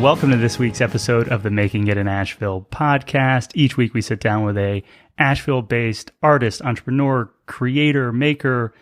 welcome to this week's episode of the Making It in Asheville podcast. Each week we sit down with a Asheville-based artist, entrepreneur, creator, maker,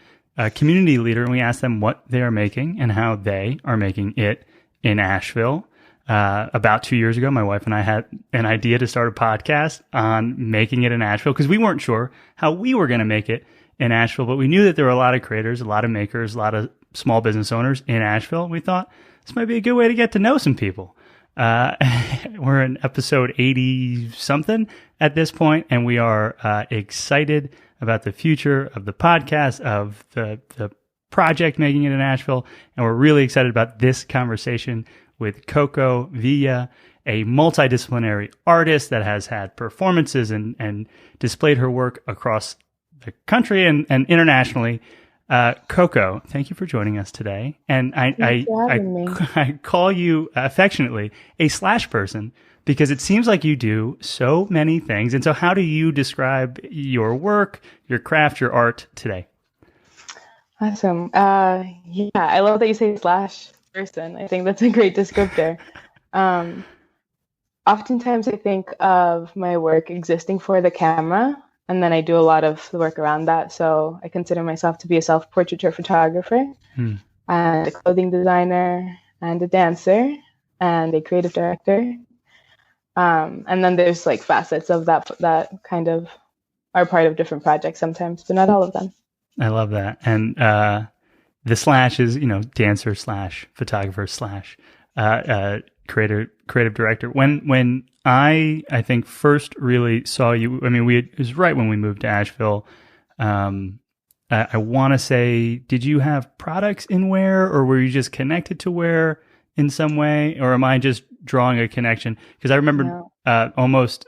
community leader, and we ask them what they are making and how they are making it in Asheville. About 2 years ago, my wife and I had an idea to start a podcast on making it in Asheville because we weren't sure how we were going to make it in Asheville, but we knew that there were a lot of creators, a lot of makers, a lot of small business owners in Asheville. We thought this might be a good way to get to know some people. We're in episode 80 something at this point, and we are excited about the future of the podcast, of the project Making It in Asheville, and we're really excited about this conversation with Coco Villa, a multidisciplinary artist that has had performances and displayed her work across the country and internationally. Coco, thank you for joining us today. And I call you affectionately a slash person because it seems like you do so many things. And so how do you describe your work, your craft, your art today? Awesome. Yeah, I love that you say slash person. I think that's a great descriptor. Oftentimes I think of my work existing for the camera, and then I do a lot of the work around that. So I consider myself to be a self-portraiture photographer and a clothing designer and a dancer and a creative director. And then there's like facets of that kind of are part of different projects sometimes, but not all of them. I love that. And the slash is, dancer slash photographer slash creative director. When I think first really saw you, it was right when we moved to Asheville. I want to say, did you have products in wear, or were you just connected to wear in some way, or am I just drawing a connection? Because I remember almost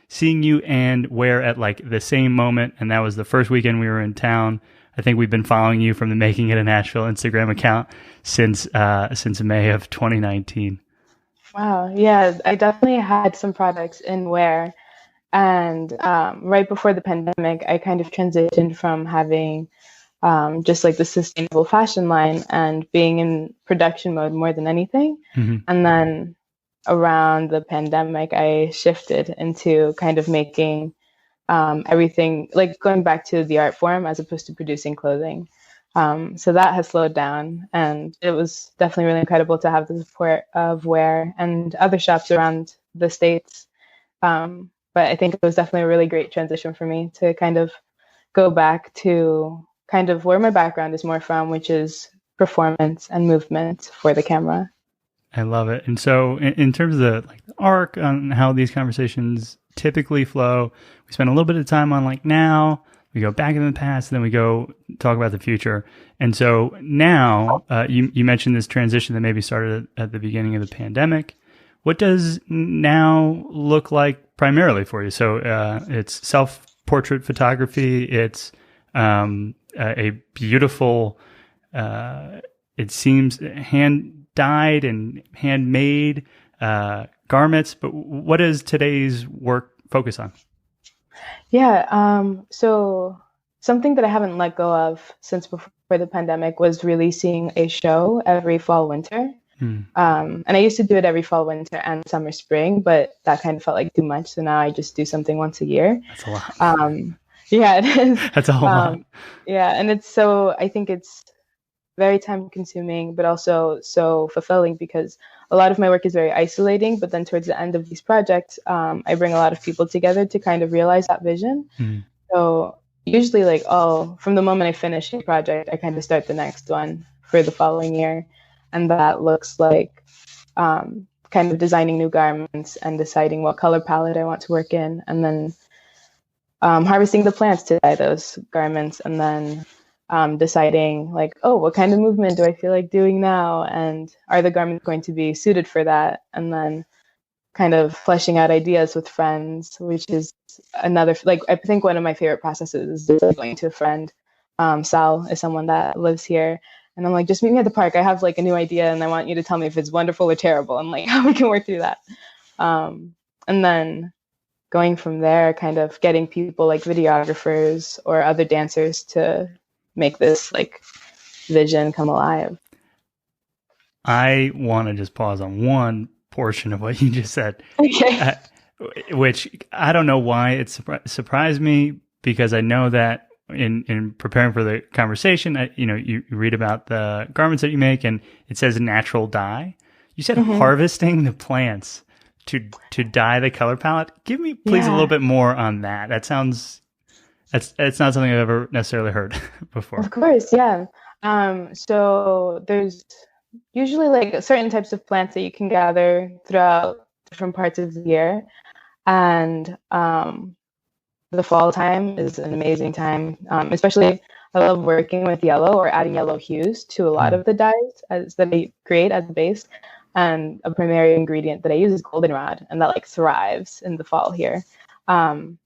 seeing you and wear at like the same moment, and that was the first weekend we were in town. I think we've been following you from the Making It in Asheville Instagram account since May of 2019. Wow. Yeah, I definitely had some products in wear. And right before the pandemic, I kind of transitioned from having just like the sustainable fashion line and being in production mode more than anything. Mm-hmm. And then around the pandemic, I shifted into kind of making everything, like going back to the art form as opposed to producing clothing. So that has slowed down, and it was definitely really incredible to have the support of Wear and other shops around the States. But I think it was definitely a really great transition for me to kind of go back to kind of where my background is more from, which is performance and movement for the camera. I love it. And so in terms of the arc on how these conversations typically flow, we spend a little bit of time on now, we go back into the past, and then we go talk about the future. And so now you mentioned this transition that maybe started at the beginning of the pandemic. What does now look like primarily for you? So it's self-portrait photography. It's a beautiful, it seems, hand-dyed and handmade garments. But what does today's work focus on? Yeah. So something that I haven't let go of since before the pandemic was releasing a show every fall, winter. And I used to do it every fall, winter, and summer, spring, but that kind of felt like too much. So now I just do something once a year. That's a lot. Yeah, it is. That's a whole lot. Yeah. And I think it's very time consuming, but also so fulfilling because a lot of my work is very isolating. But then towards the end of these projects, I bring a lot of people together to kind of realize that vision. So usually from the moment I finish a project, I kind of start the next one for the following year. And that looks like kind of designing new garments and deciding what color palette I want to work in, and then harvesting the plants to dye those garments, and then deciding what kind of movement do I feel like doing now, and are the garments going to be suited for that, and then kind of fleshing out ideas with friends, which is another, I think one of my favorite processes is going to a friend. Sal is someone that lives here, and I'm like, just meet me at the park. I have a new idea, and I want you to tell me if it's wonderful or terrible, and how we can work through that. And then going from there, kind of getting people like videographers or other dancers to make this vision come alive. I want to just pause on one portion of what you just said. Okay. Which I don't know why it surprised me, because I know that in preparing for the conversation, you read about the garments that you make and it says natural dye. You said harvesting the plants to dye the color palette. Give me please a little bit more on that. That's not something I've ever necessarily heard before. Of course, yeah. So there's usually like certain types of plants that you can gather throughout different parts of the year. And the fall time is an amazing time, especially I love working with yellow or adding yellow hues to a lot of the dyes that I create as a base. And a primary ingredient that I use is goldenrod, and that like thrives in the fall here. And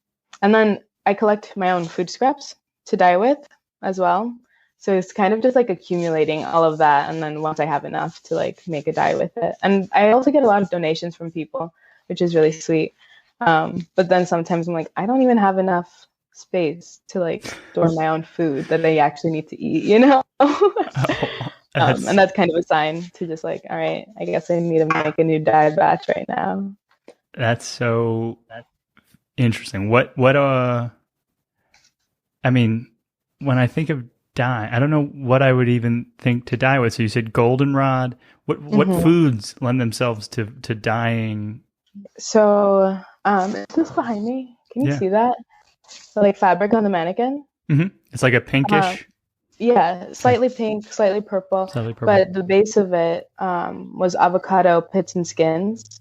then I collect my own food scraps to dye with as well. So it's kind of just like accumulating all of that. And then once I have enough to like make a dye with it. And I also get a lot of donations from people, which is really sweet. But then sometimes I'm like, I don't even have enough space to like store my own food that I actually need to eat, you know? And that's kind of a sign to just like, all right, I guess I need to make a new dye batch right now. That's so interesting. I mean, when I think of dye, I don't know what I would even think to dye with. So you said goldenrod. What foods lend themselves to dyeing? So is this behind me? Can you see that? So like fabric on the mannequin. It's like a pinkish. Yeah, slightly pink, slightly purple. But the base of it was avocado pits and skins,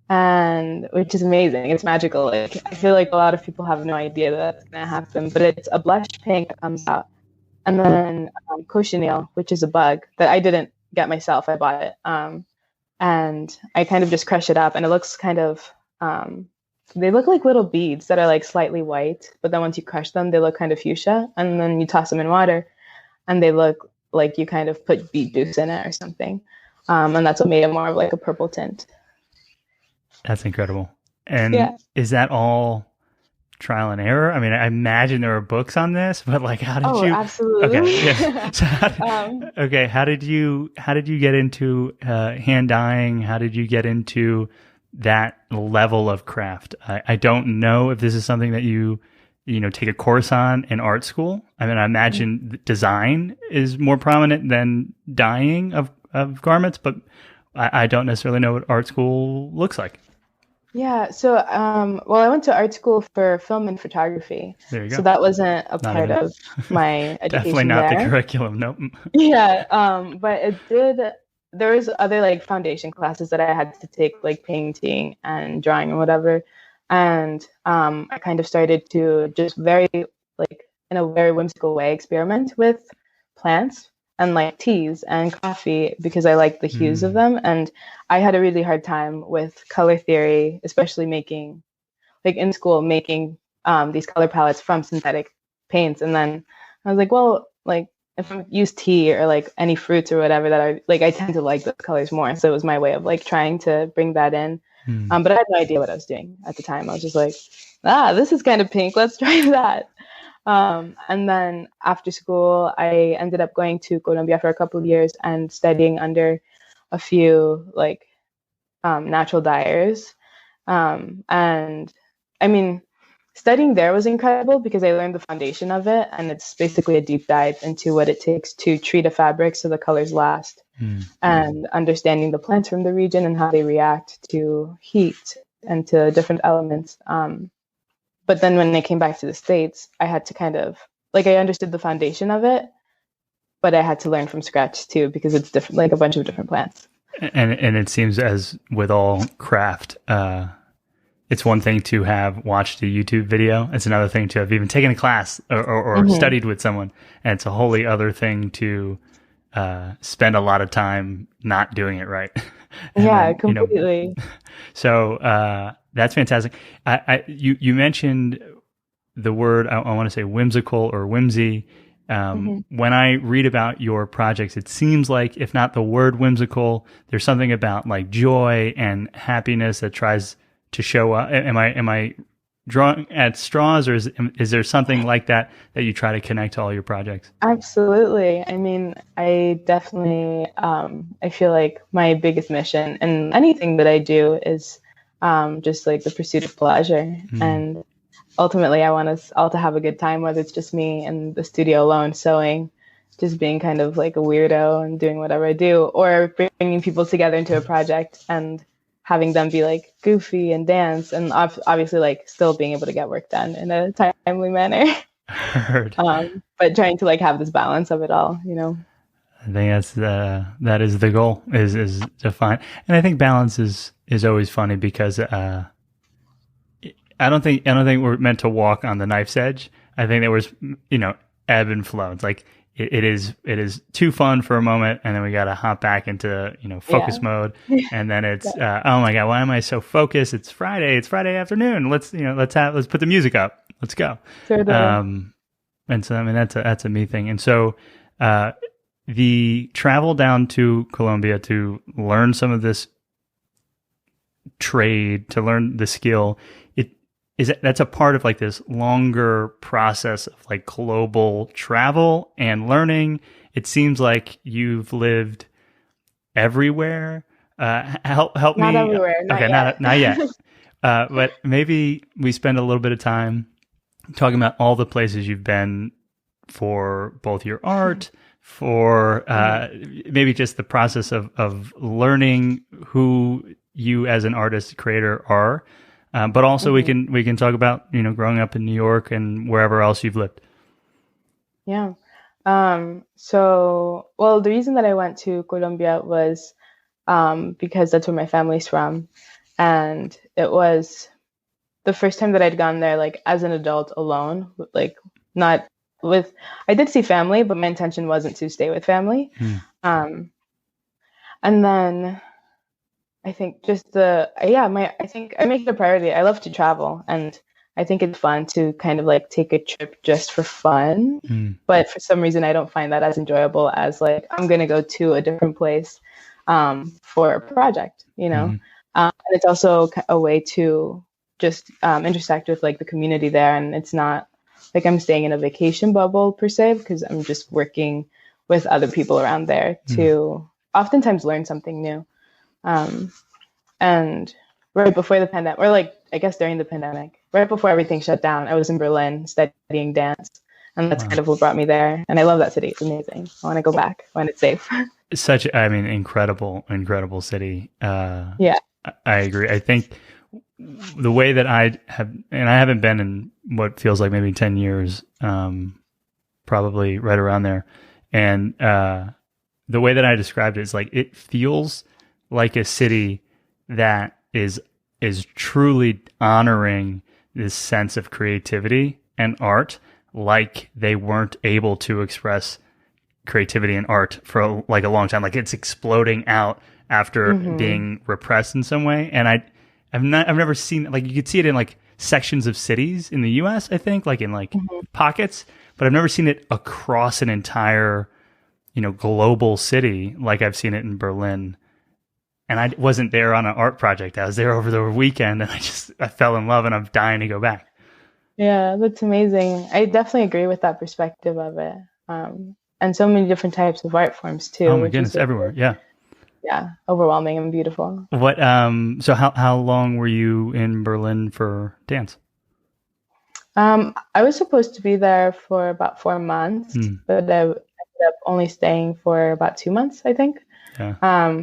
and which is amazing. It's magical. Like I feel like a lot of people have no idea that that's gonna happen, but it's a blush pink that comes out, and then cochineal, which is a bug that I didn't get myself. I bought it, and I kind of just crush it up, and it looks kind of. They look like little beads that are like slightly white, but then once you crush them, they look kind of fuchsia, and then you toss them in water, and they look like you kind of put beet juice in it or something, and that's what made it more of like a purple tint. That's incredible. And is that all trial and error? I mean, I imagine there are books on this, but like, how did you? Absolutely. Okay. Yeah. So how did you get into hand dyeing? How did you get into that level of craft? I don't know if this is something that you take a course on in art school. I mean, I imagine design is more prominent than dyeing of garments, but I don't necessarily know what art school looks like. Yeah. So, well, I went to art school for film and photography. There you go. So that wasn't a part of my education. Definitely not there. The curriculum. Nope. Yeah. But it did. There was other like foundation classes that I had to take, like painting and drawing and whatever. And I kind of started to just very like in a very whimsical way experiment with plants and like teas and coffee because I like the hues of them. And I had a really hard time with color theory, especially making like in school, making these color palettes from synthetic paints. And then I was like, well, like if I use tea or like any fruits or whatever that are like, I tend to like those colors more. So it was my way of like trying to bring that in. But I had no idea what I was doing at the time. I was just like, this is kind of pink. Let's try that. And then after school, I ended up going to Colombia for a couple of years and studying under a few like natural dyers. And I mean, studying there was incredible because I learned the foundation of it. And it's basically a deep dive into what it takes to treat a fabric so the colors last. And understanding the plants from the region and how they react to heat and to different elements. But then when I came back to the States, I had to kind of, like, I understood the foundation of it, but I had to learn from scratch too, because it's different, like a bunch of different plants. And it seems as with all craft, it's one thing to have watched a YouTube video. It's another thing to have even taken a class or studied with someone. And it's a wholly other thing to spend a lot of time not doing it right. Yeah, then, completely. So that's fantastic. You mentioned the word, I want to say whimsical or whimsy. When I read about your projects, it seems like if not the word whimsical, there's something about like joy and happiness that tries to show up. Am I drawing at straws, or is there something like that you try to connect to all your projects? Absolutely. I mean, I definitely, I feel like my biggest mission in anything that I do is just like the pursuit of pleasure. And ultimately, I want us all to have a good time, whether it's just me in the studio alone sewing, just being kind of like a weirdo and doing whatever I do, or bringing people together into a project and having them be like goofy and dance, and obviously like still being able to get work done in a timely manner. Heard. But trying to like have this balance of it all, you know. I think that is the goal, is to find, and I think balance is always funny because I don't think we're meant to walk on the knife's edge. I think there was, you know, ebb and flow. It's like it is too fun for a moment, and then we got to hop back into, you know, focus mode, and then it's oh my god, why am I so focused? It's Friday afternoon. Let's put the music up. Let's go. And so I mean that's a me thing. And so the travel down to Colombia to learn some of this trade, to learn the skill, that's a part of like this longer process of like global travel and learning. It seems like you've lived everywhere. Help not me. Not everywhere. Not okay, yet. not yet. But maybe we spend a little bit of time talking about all the places you've been for both your art, for maybe just the process of learning who you as an artist creator are. But also we can talk about, you know, growing up in New York and wherever else you've lived. Yeah. So, well, the reason that I went to Colombia was because that's where my family's from. And it was the first time that I'd gone there, like as an adult alone, like not with, I did see family, but my intention wasn't to stay with family. And then I think just I think I make it a priority. I love to travel, and I think it's fun to kind of like take a trip just for fun. But for some reason, I don't find that as enjoyable as like, I'm going to go to a different place for a project, you know? And it's also a way to just intersect with like the community there. And it's not like I'm staying in a vacation bubble per se, because I'm just working with other people around there to oftentimes learn something new. And right before the pandemic, or like, I guess during the pandemic, right before everything shut down, I was in Berlin studying dance. And that's kind of what brought me there. And I love that city. It's amazing. I want to go back when it's safe. Such, I mean, incredible city. Yeah. I agree. I think the way that I haven't been in what feels like maybe 10 years, probably right around there. And the way that I described it is like, it feels like a city that is truly honoring this sense of creativity and art, like they weren't able to express creativity and art for like a long time. Like it's exploding out after being repressed in some way. And I've never seen, like, you could see it in like sections of cities in the US, I think, like in like pockets, but I've never seen it across an entire, you know, global city like I've seen it in Berlin. And I wasn't there on an art project. I was there over the weekend, and I fell in love, and I'm dying to go back. Yeah, that's amazing. I definitely agree with that perspective of it. And so many different types of art forms too. Oh my goodness, everywhere. Yeah. Yeah, overwhelming and beautiful. What? So how long were you in Berlin for dance? I was supposed to be there for about 4 months, but I ended up only staying for about 2 months, I think. Yeah.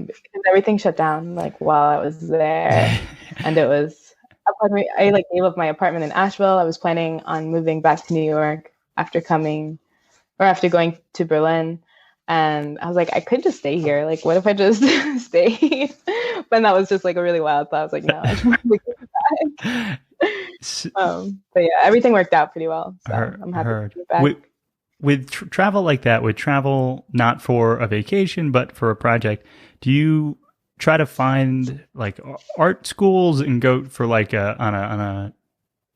Because everything shut down like while I was there, and it was, I like gave up my apartment in Asheville. I was planning on moving back to New York after going to Berlin, and I was like, I could just stay here. Like, what if I just stayed? But that was just like a really wild thought. I was like, no, I should probably go back. But yeah, everything worked out pretty well. So I'm happy to be back. With travel like that, with travel not for a vacation but for a project, do you try to find like art schools and go for like on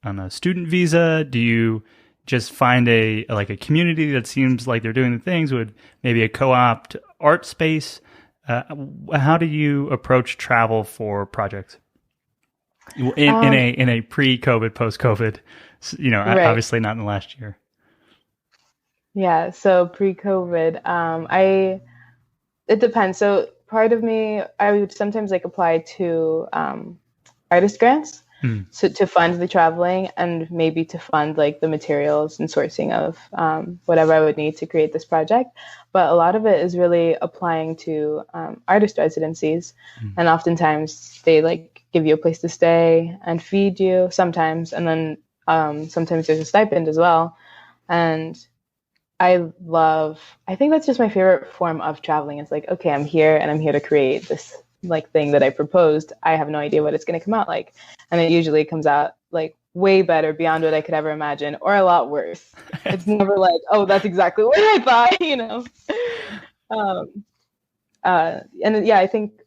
a student visa? Do you just find a community that seems like they're doing the things with maybe a co-op art space? How do you approach travel for projects? In a pre-COVID, post-COVID, Right. obviously not in the last year. Yeah, so pre-COVID, it depends. So part of me, I would sometimes like apply to artist grants, Hmm. so to fund the traveling and maybe to fund like the materials and sourcing of whatever I would need to create this project. But a lot of it is really applying to artist residencies, and oftentimes they like give you a place to stay and feed you sometimes, and then sometimes there's a stipend as well. And I think that's just my favorite form of traveling. It's like, okay, I'm here and I'm here to create this like thing that I proposed. I have no idea what it's going to come out like. And it usually comes out like way better beyond what I could ever imagine or a lot worse. It's never like, oh, that's exactly what I thought, you know? Um, and yeah, I think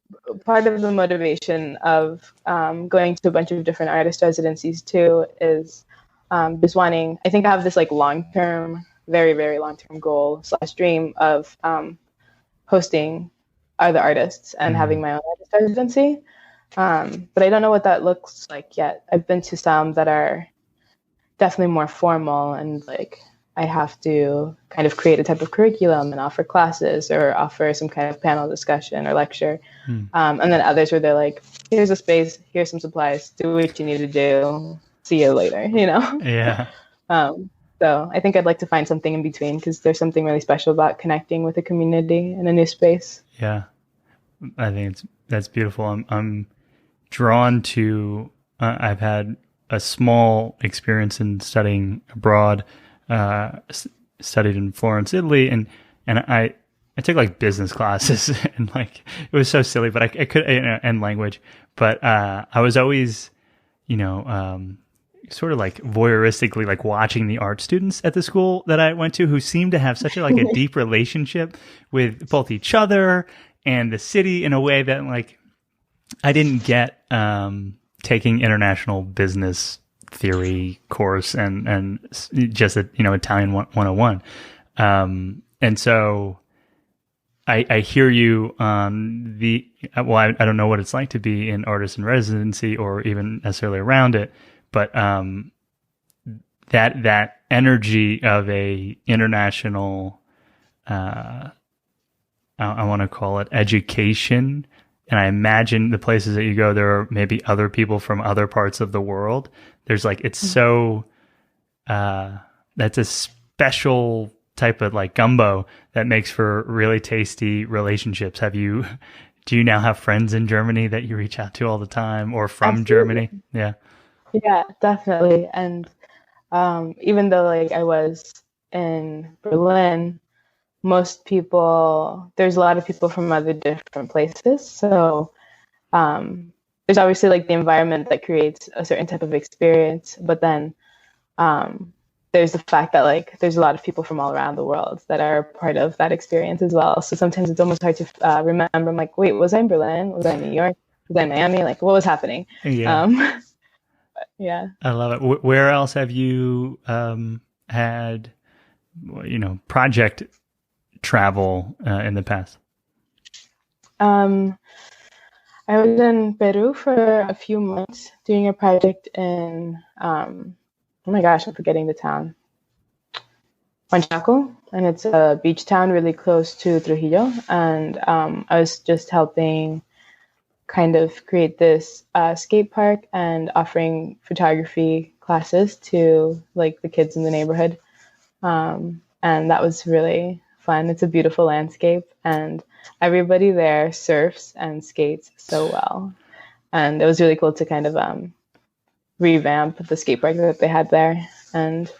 part of the motivation of going to a bunch of different artist residencies too is just wanting, I think I have this like long-term, very, very long-term goal / dream of hosting other artists and having my own artist residency. But I don't know what that looks like yet. I've been to some that are definitely more formal and like I have to kind of create a type of curriculum and offer classes or offer some kind of panel discussion or lecture. And then others where they're like, here's a space, here's some supplies, do what you need to do, see you later, you know? Yeah. So I think I'd like to find something in between because there's something really special about connecting with a community in a new space. Yeah. I think that's beautiful. I'm drawn to, I've had a small experience in studying abroad, studied in Florence, Italy, and I took like business classes and like it was so silly, but I could and language, but I was always, sort of like voyeuristically like watching the art students at the school that I went to who seemed to have such a deep relationship with both each other and the city in a way that like I didn't get taking international business theory course and just Italian 101. And so I hear you on I don't know what it's like to be in artist in residency or even necessarily around it, but that energy of a international, I want to call it education. And I imagine the places that you go, there are maybe other people from other parts of the world. There's like, it's so, that's a special type of like gumbo that makes for really tasty relationships. Do you now have friends in Germany that you reach out to all the time or from Absolutely. Germany? Yeah. Yeah, definitely. And even though like I was in Berlin, there's a lot of people from other different places. So there's obviously like the environment that creates a certain type of experience, but then there's the fact that like there's a lot of people from all around the world that are part of that experience as well. So sometimes it's almost hard to remember. I'm like, wait, was I in Berlin? Was I in New York? Was I in Miami? Like, what was happening? Yeah. Yeah. I love it. Where else have you had, project travel in the past? I was in Peru for a few months doing a project in, oh my gosh, I'm forgetting the town. Huanchaco, and it's a beach town really close to Trujillo. And I was just helping kind of create this skate park and offering photography classes to like the kids in the neighborhood. And that was really fun. It's a beautiful landscape and everybody there surfs and skates so well. And it was really cool to kind of revamp the skate park that they had there and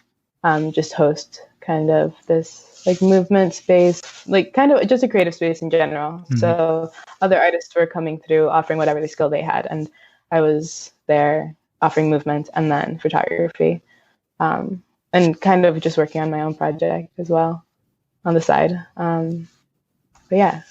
just host kind of this like movement space, like kind of just a creative space in general. Mm-hmm. So other artists were coming through offering whatever skill they had. And I was there offering movement and then photography and kind of just working on my own project as well on the side. But yeah.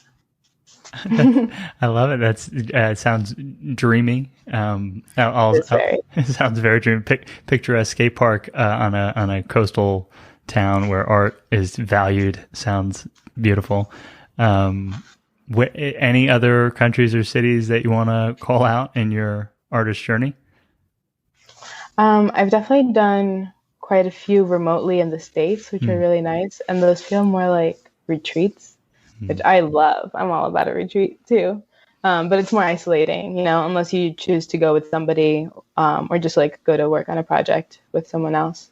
I love it. It sounds dreamy. It sounds very dreamy. Picture a skate park on a coastal town where art is valued. Sounds beautiful. Any other countries or cities that you want to call out in your artist journey? I've definitely done quite a few remotely in the States, which are really nice. And those feel more like retreats, which I love. I'm all about a retreat too. But it's more isolating, unless you choose to go with somebody, or just like go to work on a project with someone else.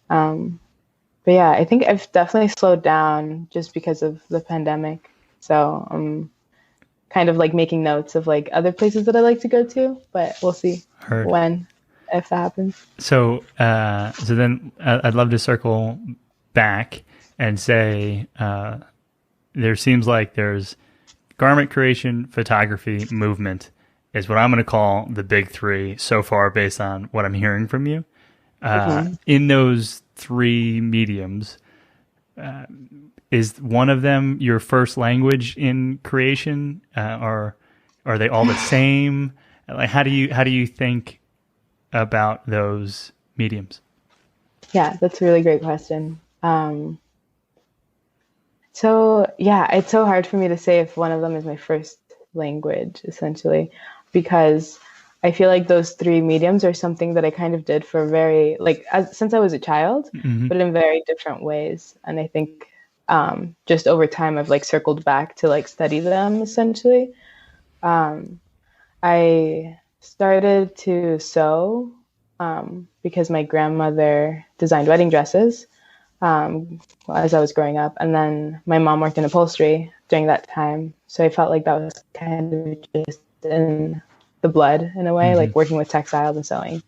But yeah, I think I've definitely slowed down just because of the pandemic. So I'm kind of like making notes of like other places that I like to go to, but we'll see if that happens. So then I'd love to circle back and say, there seems like there's garment creation, photography, movement is what I'm going to call the big three so far based on what I'm hearing from you. In those three mediums, is one of them your first language in creation, or are they all the same? Like, how do you think about those mediums? Yeah, that's a really great question. So yeah, it's so hard for me to say if one of them is my first language, essentially, because I feel like those three mediums are something that I kind of did for since I was a child, but in very different ways. And I think just over time, I've like circled back to like study them essentially. I started to sew because my grandmother designed wedding dresses as I was growing up. And then my mom worked in upholstery during that time. So I felt like that was kind of just in the blood in a way, like working with textiles and sewing.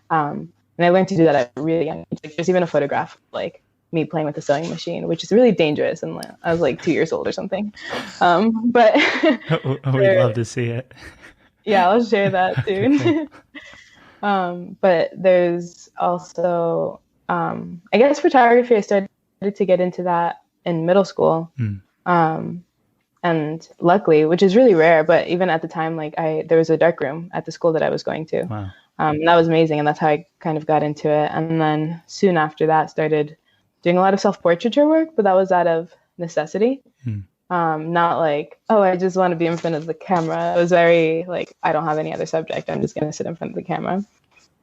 And I learned to do that at a really young age. Like, there's even a photograph of like me playing with a sewing machine, which is really dangerous. And I was like 2 years old or something. But we'd love to see it. Yeah, I'll share that soon. But there's also, I guess photography, I started to get into that in middle school. And luckily, which is really rare, but even at the time, like there was a dark room at the school that I was going to. Wow. And that was amazing. And that's how I kind of got into it. And then soon after that, started doing a lot of self-portraiture work, but that was out of necessity. Not like, oh, I just want to be in front of the camera. It was very like, I don't have any other subject. I'm just going to sit in front of the camera.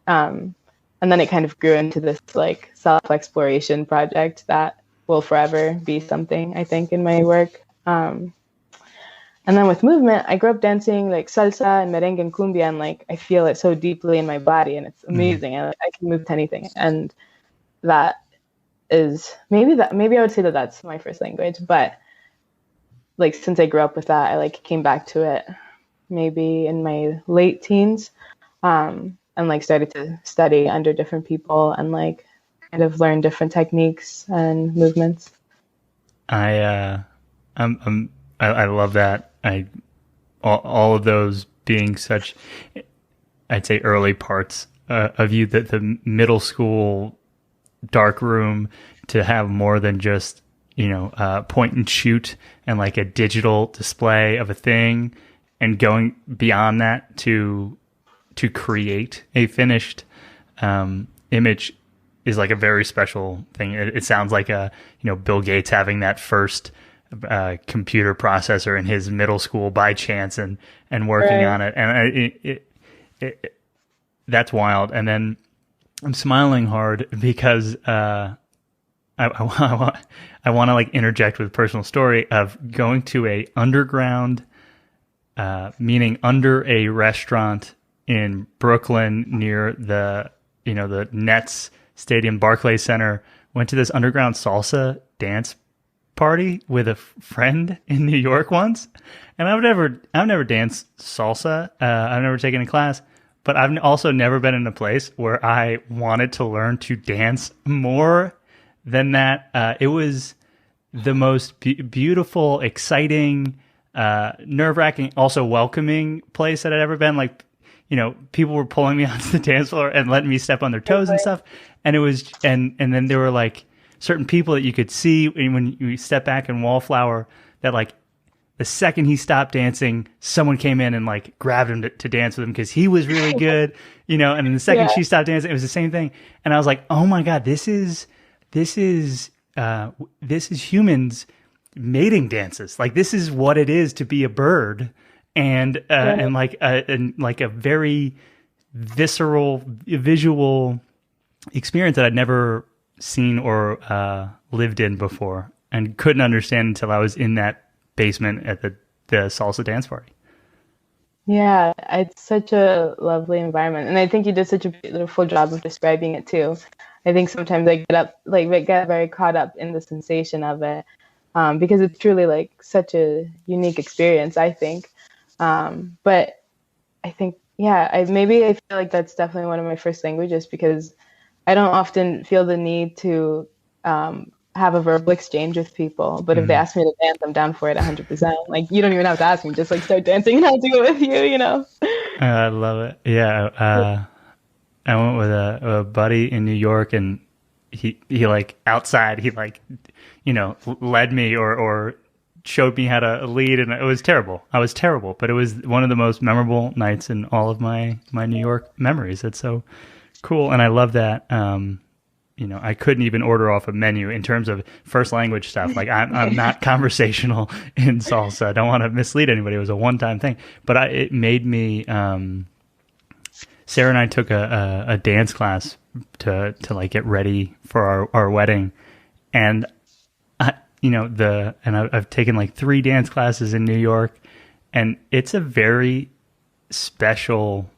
And then it kind of grew into this like self-exploration project that will forever be something, I think, in my work. And then with movement, I grew up dancing like salsa and merengue and cumbia, and like I feel it so deeply in my body, and it's amazing. And I can move to anything, and that is maybe I would say that that's my first language. But like since I grew up with that, I like came back to it maybe in my late teens, and like started to study under different people and like kind of learn different techniques and movements. I love that. All of those being such, I'd say, early parts of you, that the middle school dark room, to have more than just, point and shoot and like a digital display of a thing, and going beyond that to create a finished image is like a very special thing. It sounds like Bill Gates having that first computer processor in his middle school by chance and working on it. And that's wild. And then I'm smiling hard because I want to like interject with a personal story of going to a underground, meaning under a restaurant in Brooklyn near the Nets Stadium, Barclays Center. Went to this underground salsa dance party with a friend in New York once, and I've never danced salsa. I've never taken a class, but I've also never been in a place where I wanted to learn to dance more than that. It was the most beautiful, exciting, nerve-wracking, also welcoming place that I'd ever been. Like, people were pulling me onto the dance floor and letting me step on their toes and stuff, and it was and then there were like certain people that you could see when you step back in Wallflower, that like the second he stopped dancing, someone came in and like grabbed him to dance with him because he was really good, and then the second she stopped dancing, it was the same thing. And I was like, oh my God, this is humans mating dances. Like, this is what it is to be a bird, and like a very visceral, visual experience that I'd never seen or lived in before, and couldn't understand until I was in that basement at the salsa dance party. Yeah, it's such a lovely environment, and I think you did such a beautiful job of describing it too. I think sometimes I get very caught up in the sensation of it, because it's truly like such a unique experience, I think. But I think, yeah, I feel like that's definitely one of my first languages, because I don't often feel the need to have a verbal exchange with people. But if they ask me to dance, I'm down for it 100%. Like, you don't even have to ask me, just like start dancing and I'll do it with you, you know? I love it. Yeah. I went with a buddy in New York, and he like outside, he like, led me or showed me how to lead, and it was terrible. I was terrible, but it was one of the most memorable nights in all of my New York memories. It's so cool. And I love that. I couldn't even order off a menu in terms of first language stuff. Like I'm not conversational in salsa. I don't want to mislead anybody. It was a one-time thing, but it made me, Sarah and I took a dance class to like get ready for our wedding. And I've taken like 3 dance classes in New York, and it's a very special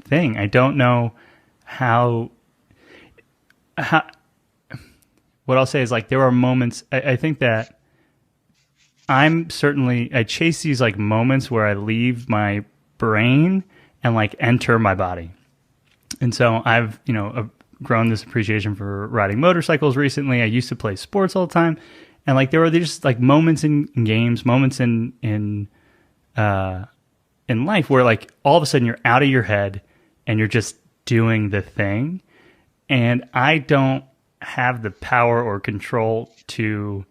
thing. I don't know how what I'll say is, like, there are moments, I think that I chase these like moments where I leave my brain and like enter my body. And so I've grown this appreciation for riding motorcycles recently. I used to play sports all the time, and like there were just like moments in games, moments in life where like all of a sudden you're out of your head and you're just doing the thing. And I don't have the power or control to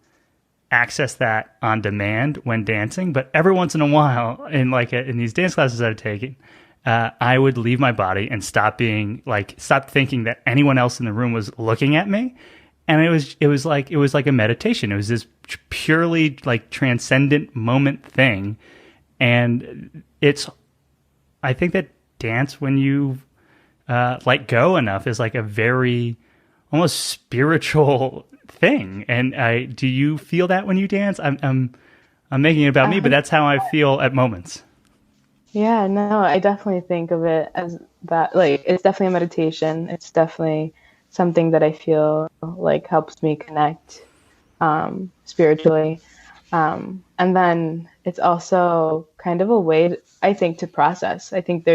access that on demand when dancing, but every once in a while, in these dance classes I've taken, I would leave my body and stop thinking that anyone else in the room was looking at me, and it was like a meditation. It was this purely like transcendent moment thing, and I think that dance, when you let go enough, is like a very almost spiritual thing. And do you feel that when you dance? I'm making it about me, but that's how I feel at moments. Yeah, no, I definitely think of it as that. Like, it's definitely a meditation. It's definitely something that I feel like helps me connect spiritually. And then it's also kind of a way, I think, to process. I think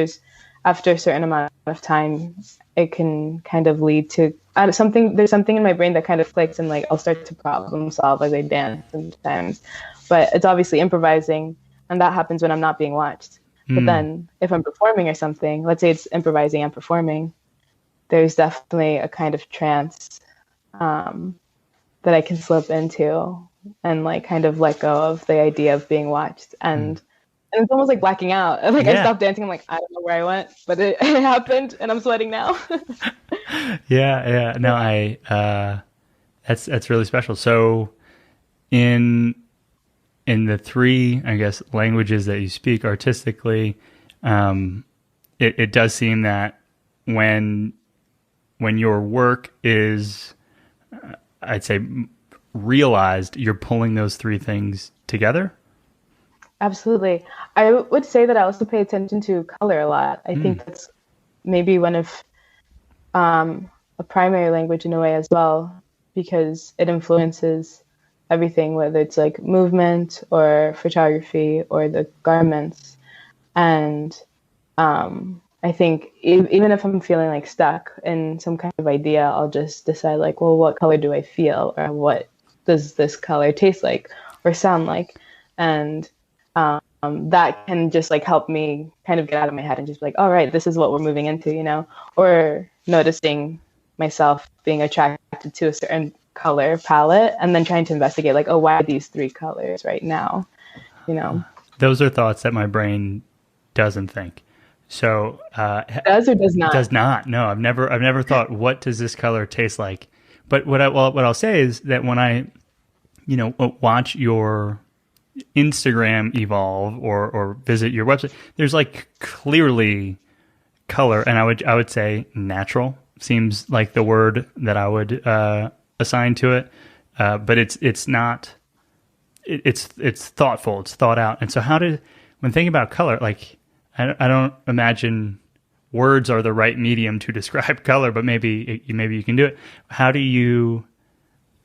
after a certain amount of time, it can kind of lead to there's something in my brain that kind of clicks, and like I'll start to problem solve as I dance sometimes. But it's obviously improvising, and that happens when I'm not being watched. But then if I'm performing or something, let's say it's improvising and performing, there's definitely a kind of trance that I can slip into and like kind of let go of the idea of being watched. And it's almost like blacking out. Like, yeah. I stopped dancing. I'm like, I don't know where I went, but it happened, and I'm sweating now. Yeah. No, that's really special. So in the 3, I guess, languages that you speak artistically, it does seem that when your work is, I'd say, realized, you're pulling those 3 things together. Absolutely. I would say that I also pay attention to color a lot. I think that's maybe one of a primary language in a way as well, because it influences everything, whether it's like movement or photography or the garments. And I think even if I'm feeling like stuck in some kind of idea, I'll just decide like, well, what color do I feel, or what does this color taste like or sound like? And that can just like help me kind of get out of my head and just be like, all right, this is what we're moving into, or noticing myself being attracted to a certain color palette and then trying to investigate like, oh, why are these 3 colors right now? Those are thoughts that my brain doesn't think. So does or does not? Does not. No, I've never thought, what does this color taste like? But what I'll say is that when I watch your Instagram evolve or visit your website, there's like clearly color, and I would say natural seems like the word that I would assign to it, but it's not. It's thoughtful. It's thought out. And so, when thinking about color, like I don't imagine words are the right medium to describe color, but maybe you can do it. How do you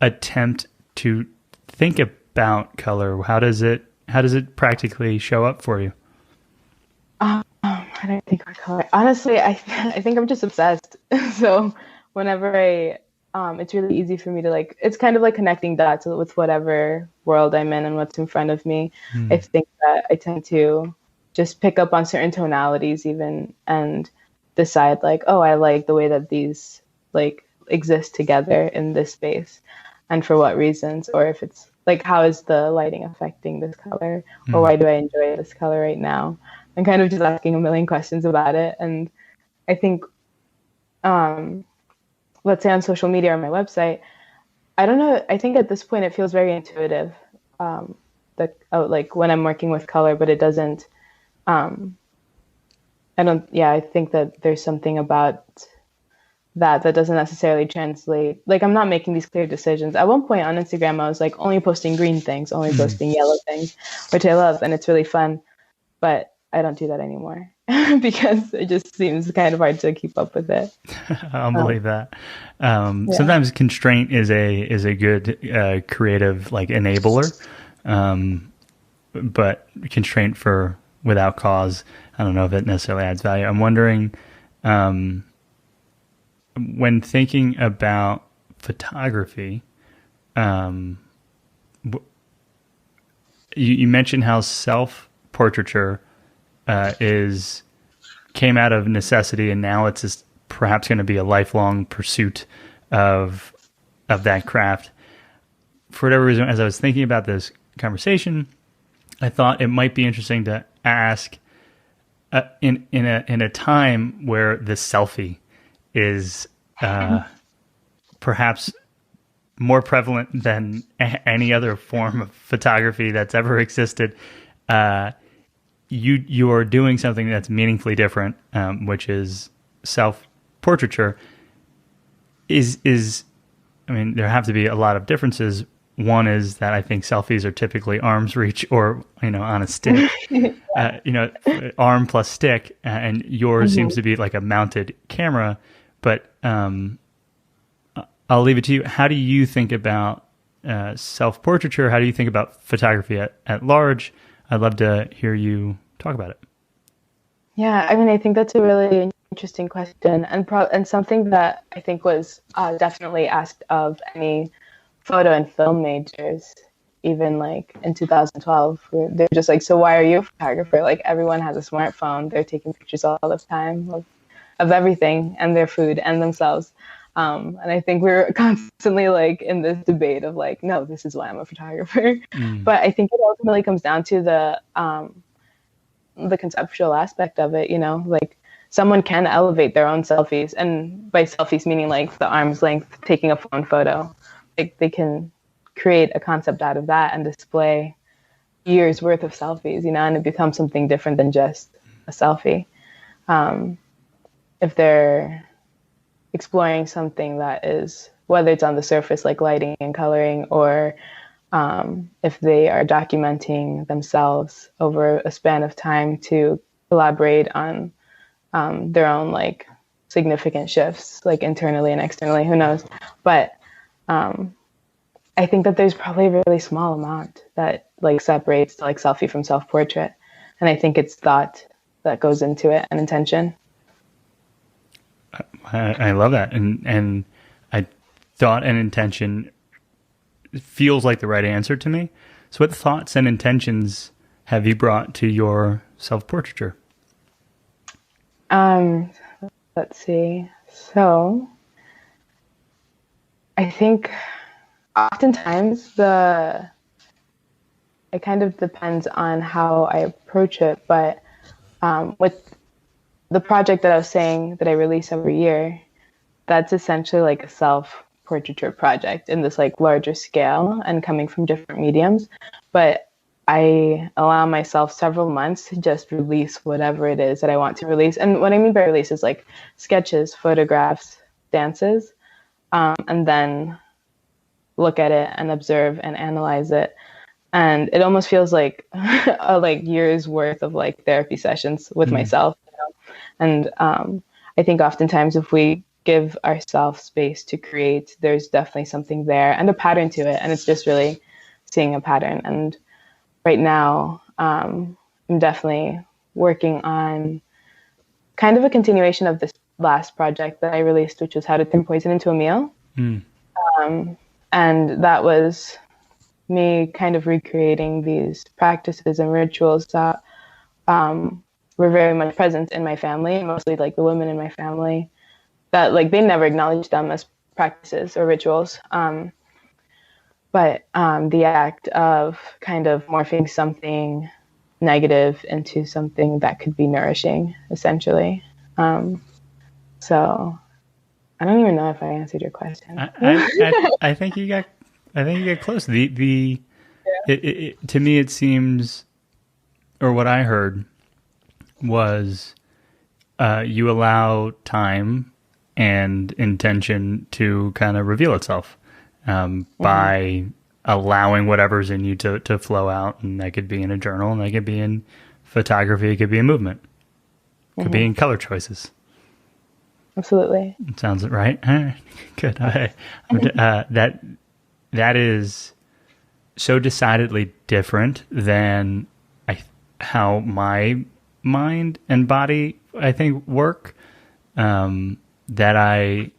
attempt to think about color? How does it practically show up for you? I don't think about color. Honestly, I think I'm just obsessed. So whenever it's really easy for me to like, it's kind of like connecting dots with whatever world I'm in and what's in front of me. I think that I tend to just pick up on certain tonalities even and decide like, oh, I like the way that these like exist together in this space and for what reasons, or if it's like, how is the lighting affecting this color, or why do I enjoy this color right now? And kind of just asking a million questions about it. And I think, let's say on social media or my website, I don't know, I think at this point it feels very intuitive, like when I'm working with color, but it doesn't, I think that there's something about that doesn't necessarily translate. Like, I'm not making these clear decisions. At one point on Instagram, I was like only posting green things, only posting yellow things, which I love, and it's really fun. But I don't do that anymore because it just seems kind of hard to keep up with it. I'll believe that. Sometimes constraint is a good creative like enabler, but constraint without cause, I don't know if it necessarily adds value. I'm wondering, when thinking about photography, you mentioned how self-portraiture came out of necessity, and now it's just perhaps going to be a lifelong pursuit of that craft. For whatever reason, as I was thinking about this conversation, I thought it might be interesting to ask, in a time where the selfie is perhaps more prevalent than any other form of photography that's ever existed. You are doing something that's meaningfully different, which is self-portraiture. I mean, there have to be a lot of differences. One is that I think selfies are typically arm's reach or, on a stick, arm plus stick, and yours seems to be like a mounted camera. But I'll leave it to you. How do you think about self-portraiture? How do you think about photography at large? I'd love to hear you talk about it. Yeah, I mean, I think that's a really interesting question, and something that I think was definitely asked of any photo and film majors, even like in 2012. They're just like, so why are you a photographer? Like, everyone has a smartphone. They're taking pictures all the time of everything and their food and themselves. And I think we're constantly like in this debate of like, no, this is why I'm a photographer. But I think it ultimately comes down to the conceptual aspect of it, like someone can elevate their own selfies, and by selfies meaning like the arm's length, taking a phone photo. Like, they can create a concept out of that and display years worth of selfies, and it becomes something different than just a selfie. If they're exploring something that is, whether it's on the surface like lighting and coloring, or if they are documenting themselves over a span of time to elaborate on their own like significant shifts, like internally and externally, who knows? But I think that there's probably a really small amount that like separates like selfie from self-portrait, and I think it's thought that goes into it and intention. I love that, and I thought and intention feels like the right answer to me. So, what thoughts and intentions have you brought to your self-portraiture? Let's see. So, I think oftentimes it kind of depends on how I approach it, but with the project that I was saying that I release every year, that's essentially like a self-portraiture project in this like larger scale and coming from different mediums. But I allow myself several months to just release whatever it is that I want to release. And what I mean by release is like sketches, photographs, dances, and then look at it and observe and analyze it. And it almost feels like like years worth of like therapy sessions with myself. You know? And I think oftentimes if we give ourselves space to create, there's definitely something there and a pattern to it. And it's just really seeing a pattern. And right now, I'm definitely working on kind of a continuation of this last project that I released, which was how to turn poison into a meal. And that was me kind of recreating these practices and rituals that were very much present in my family, mostly like the women in my family, that like they never acknowledged them as practices or rituals. But the act of kind of morphing something negative into something that could be nourishing, essentially. So I don't even know if I answered your question. I think you got close. To me it seems, or what I heard was you allow time and intention to kind of reveal itself by allowing whatever's in you to flow out. And that could be in a journal, and that could be in photography, it could be in movement, it could be in color choices. Absolutely. Sounds right. Good. That is so decidedly different than how my mind and body, I think, work. That I'm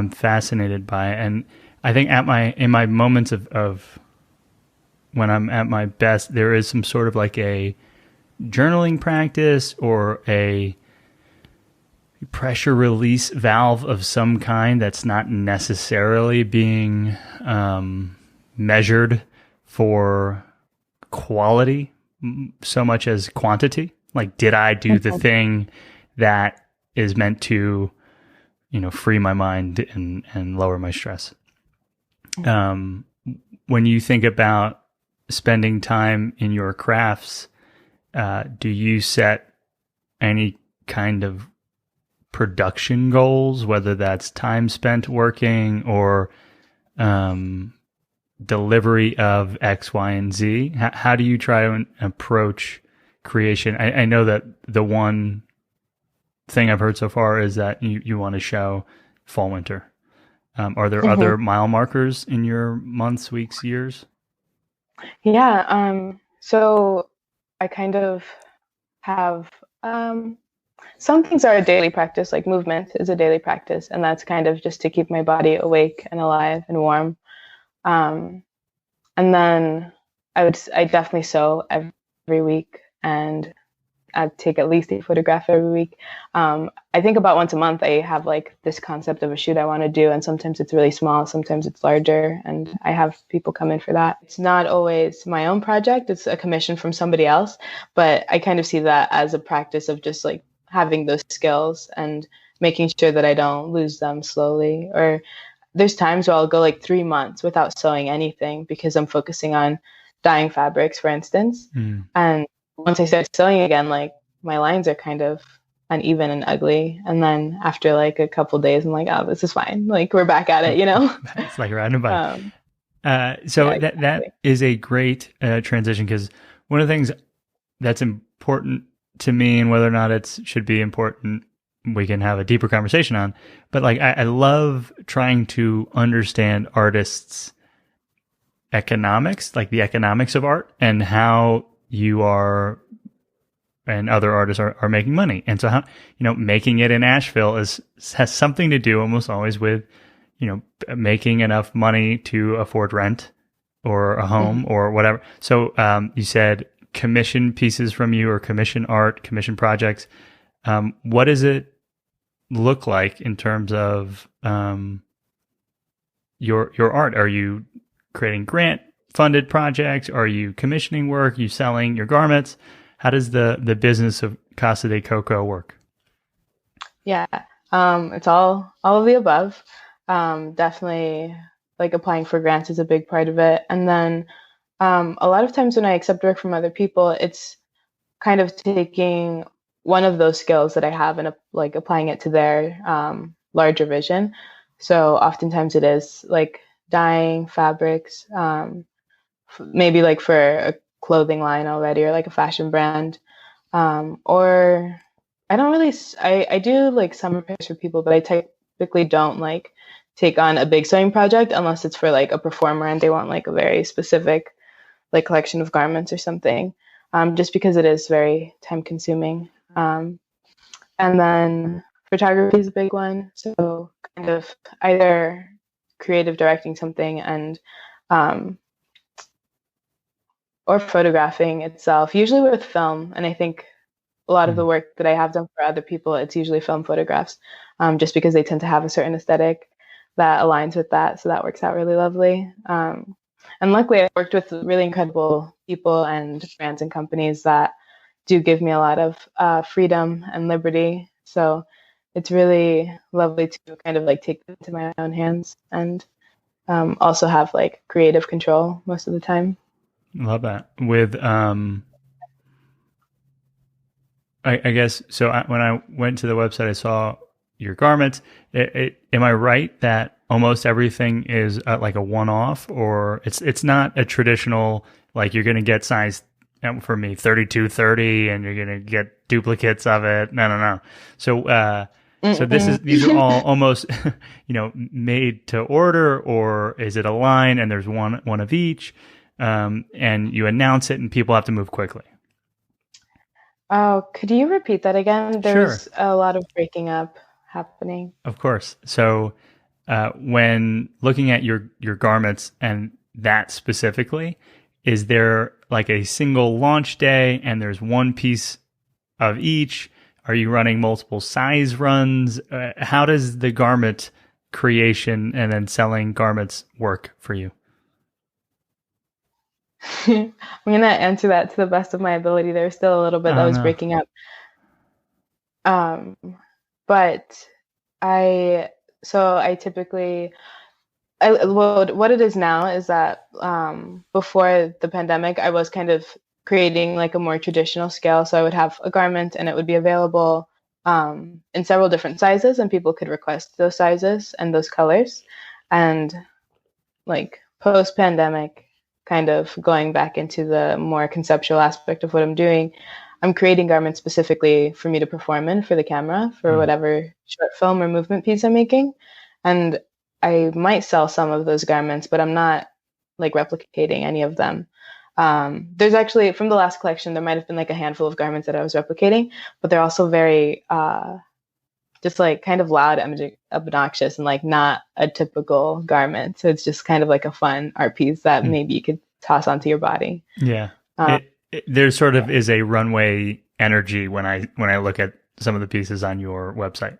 fascinated by it. And I think in my moments of when I'm at my best, there is some sort of like a journaling practice or a pressure release valve of some kind that's not necessarily being measured for quality so much as quantity. Like, did I do the thing that is meant to, free my mind and lower my stress? When you think about spending time in your crafts, do you set any kind of production goals, whether that's time spent working or delivery of X, Y, and Z? How do you try to approach creation? I know that the one thing I've heard so far is that you want to show fall, winter. Are there other mile markers in your months, weeks, years? Yeah. So I kind of have some things are a daily practice, like movement is a daily practice, and that's kind of just to keep my body awake and alive and warm. And then I definitely sew every week, and I take at least a photograph every week. I think about once a month I have like this concept of a shoot I want to do, and sometimes it's really small, sometimes it's larger, and I have people come in for that. It's not always my own project, it's a commission from somebody else, but I kind of see that as a practice of just like having those skills and making sure that I don't lose them slowly. Or there's times where I'll go like 3 months without sewing anything because I'm focusing on dyeing fabrics, for instance. And once I start sewing again, like my lines are kind of uneven and ugly. And then after like a couple days, I'm like, oh, this is fine. Like we're back at it, It's like riding a bike. So yeah, exactly. That is a great transition, because one of the things that's important to me, and whether or not it should be important, we can have a deeper conversation on. But like, I love trying to understand artists' economics, like the economics of art, and how you are and other artists are making money. And so how, making it in Asheville has something to do almost always with, making enough money to afford rent or a home or whatever. So you said commission pieces from you, or commission art, commission projects. What does it look like in terms of your art? Are you creating grant funded projects? Are you commissioning work? Are you selling your garments? How does the business of Casa De Coco work? Yeah, it's all of the above. Definitely, like applying for grants is a big part of it, and then A lot of times when I accept work from other people, it's kind of taking one of those skills that I have and like applying it to their larger vision. So oftentimes it is like dyeing fabrics, maybe like for a clothing line already or like a fashion brand. Or I don't really, I do like some repairs for people, but I typically don't like take on a big sewing project unless it's for like a performer and they want like a very specific like collection of garments or something, just because it is very time consuming. And then photography is a big one. So kind of either creative directing something and or photographing itself, usually with film. And I think a lot of the work that I have done for other people, it's usually film photographs, just because they tend to have a certain aesthetic that aligns with that. So that works out really lovely. And luckily, I worked with really incredible people and brands and companies that do give me a lot of freedom and liberty. So it's really lovely to kind of like take it into my own hands and also have like creative control most of the time. Love that. With I guess so. When I went to the website, I saw your garments. Am I right that almost everything is like a one-off, or it's not a traditional, like you're going to get size, for me, 32-30 and you're going to get duplicates of it? No. So so these are all almost made to order, or is it a line and there's one of each, and you announce it and people have to move quickly? Oh, could you repeat that again? There's Sure. a lot of breaking up happening. Of course. So when looking at your garments and that specifically, is there like a single launch day and there's one piece of each? Are you running multiple size runs? How does the garment creation and then selling garments work for you? I'm going to answer that to the best of my ability. There's still a little bit that was No. breaking up. But I typically, what it is now is that before the pandemic, I was kind of creating like a more traditional scale. So I would have a garment and it would be available in several different sizes, and people could request those sizes and those colors. And like post pandemic, kind of going back into the more conceptual aspect of what I'm doing, I'm creating garments specifically for me to perform in for the camera for whatever short film or movement piece I'm making. And I might sell some of those garments, but I'm not like replicating any of them. There's actually, from the last collection, there might have been like a handful of garments that I was replicating, but they're also very just like kind of loud, obnoxious, and like not a typical garment. So it's just kind of like a fun art piece that maybe you could toss onto your body. Yeah. There sort of is a runway energy when I look at some of the pieces on your website.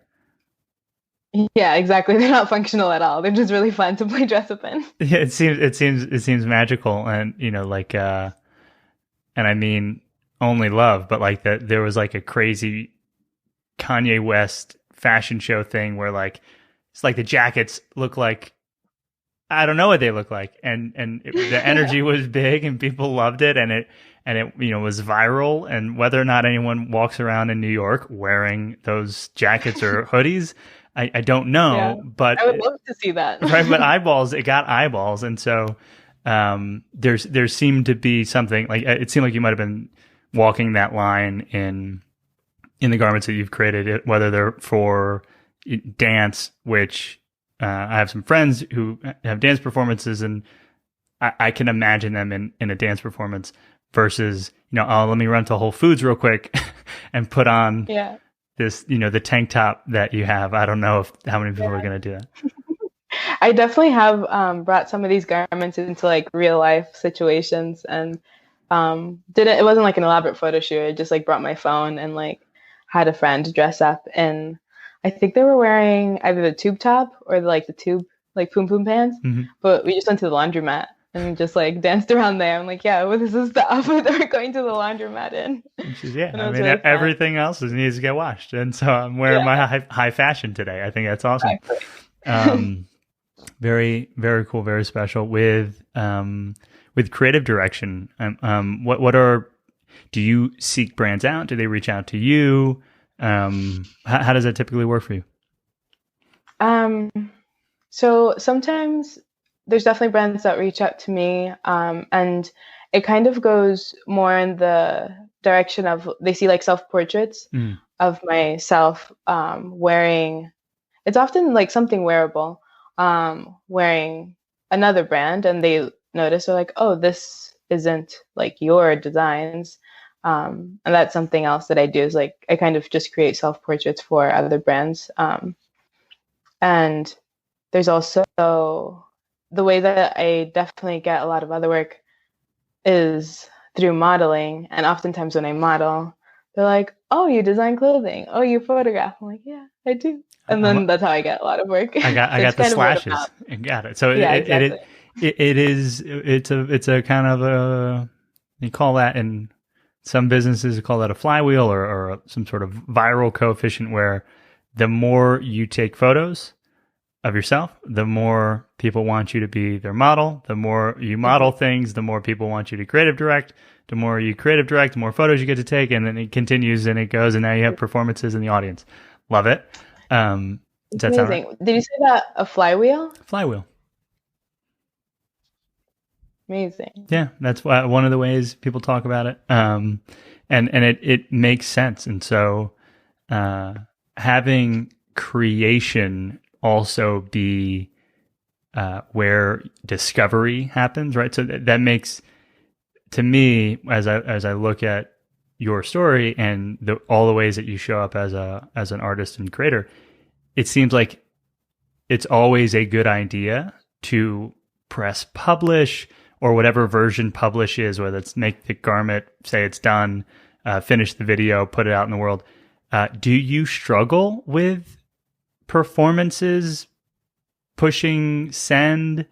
Yeah, exactly. They're not functional at all. They're just really fun to play dress up in. Yeah, it seems magical, and like and I mean only love, but like that there was like a crazy Kanye West fashion show thing where like it's like the jackets look like, I don't know what they look like, and the energy was big and people loved it, and it was viral. And whether or not anyone walks around in New York wearing those jackets or hoodies, I don't know. Yeah, but I would love to see that. Right, but it got eyeballs, and so there seemed to be something, like it seemed like you might have been walking that line in the garments that you've created, whether they're for dance, which I have some friends who have dance performances, and I can imagine them in a dance performance versus, let me run to Whole Foods real quick and put on this, the tank top that you have. I don't know how many people are going to do that. I definitely have brought some of these garments into like real life situations, and it wasn't like an elaborate photo shoot. I just like brought my phone and like had a friend dress up, and I think they were wearing either the tube top or the tube like poom poom pants. But we just went to the laundromat and just like danced around there. I'm like, yeah, well, this is the outfit that we're going to the laundromat in. Really everything else needs to get washed, and so I'm wearing my high fashion today. I think that's awesome. Exactly. Very, very cool, very special. With with creative direction, do you seek brands out? Do they reach out to you? How does that typically work for you? So sometimes there's definitely brands that reach out to me, and it kind of goes more in the direction of they see like self-portraits of myself wearing. It's often like something wearable, wearing another brand, and they notice, they're like, oh, this isn't like your designs. And that's something else that I do, is like I kind of just create self-portraits for other brands. And there's also the way that I definitely get a lot of other work is through modeling. And oftentimes when I model, they're like, oh, you design clothing. Oh, you photograph. I'm like, yeah, I do. And then that's how I get a lot of work. I got the slashes. I got it. So yeah, exactly. it's a kind of a, you call that, in some businesses call that a flywheel, or some sort of viral coefficient, where the more you take photos of yourself, the more people want you to be their model. The more you model things, the more people want you to creative direct. The more you creative direct, the more photos you get to take, and then it continues and it goes, and now you have performances in the audience. Love it. Does that sound right? Did you say that a flywheel? Flywheel. Amazing. Yeah, that's one of the ways people talk about it. And it makes sense. And so having creation also be where discovery happens, right? So that makes, to me, as I look at your story and all the ways that you show up as an artist and creator, it seems like it's always a good idea to press publish, or whatever version publish is, whether it's make the garment, say it's done, finish the video, put it out in the world. Do you struggle with performances, pushing send,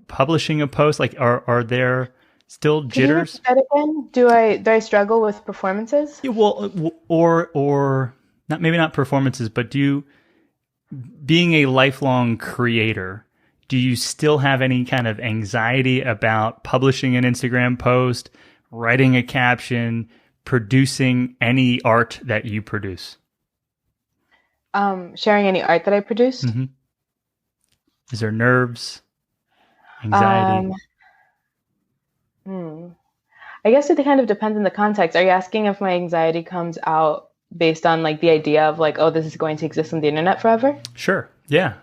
publishing a post? Like, are there still jitters? Can you repeat that again? Do I struggle with performances? Yeah, well, or not, maybe not performances, but being a lifelong creator, do you still have any kind of anxiety about publishing an Instagram post, writing a caption, producing any art that you produce? Sharing any art that I produce? Mm-hmm. Is there nerves, anxiety? I guess it kind of depends on the context. Are you asking if my anxiety comes out based on like the idea of like, oh, this is going to exist on the internet forever? Sure. Yeah.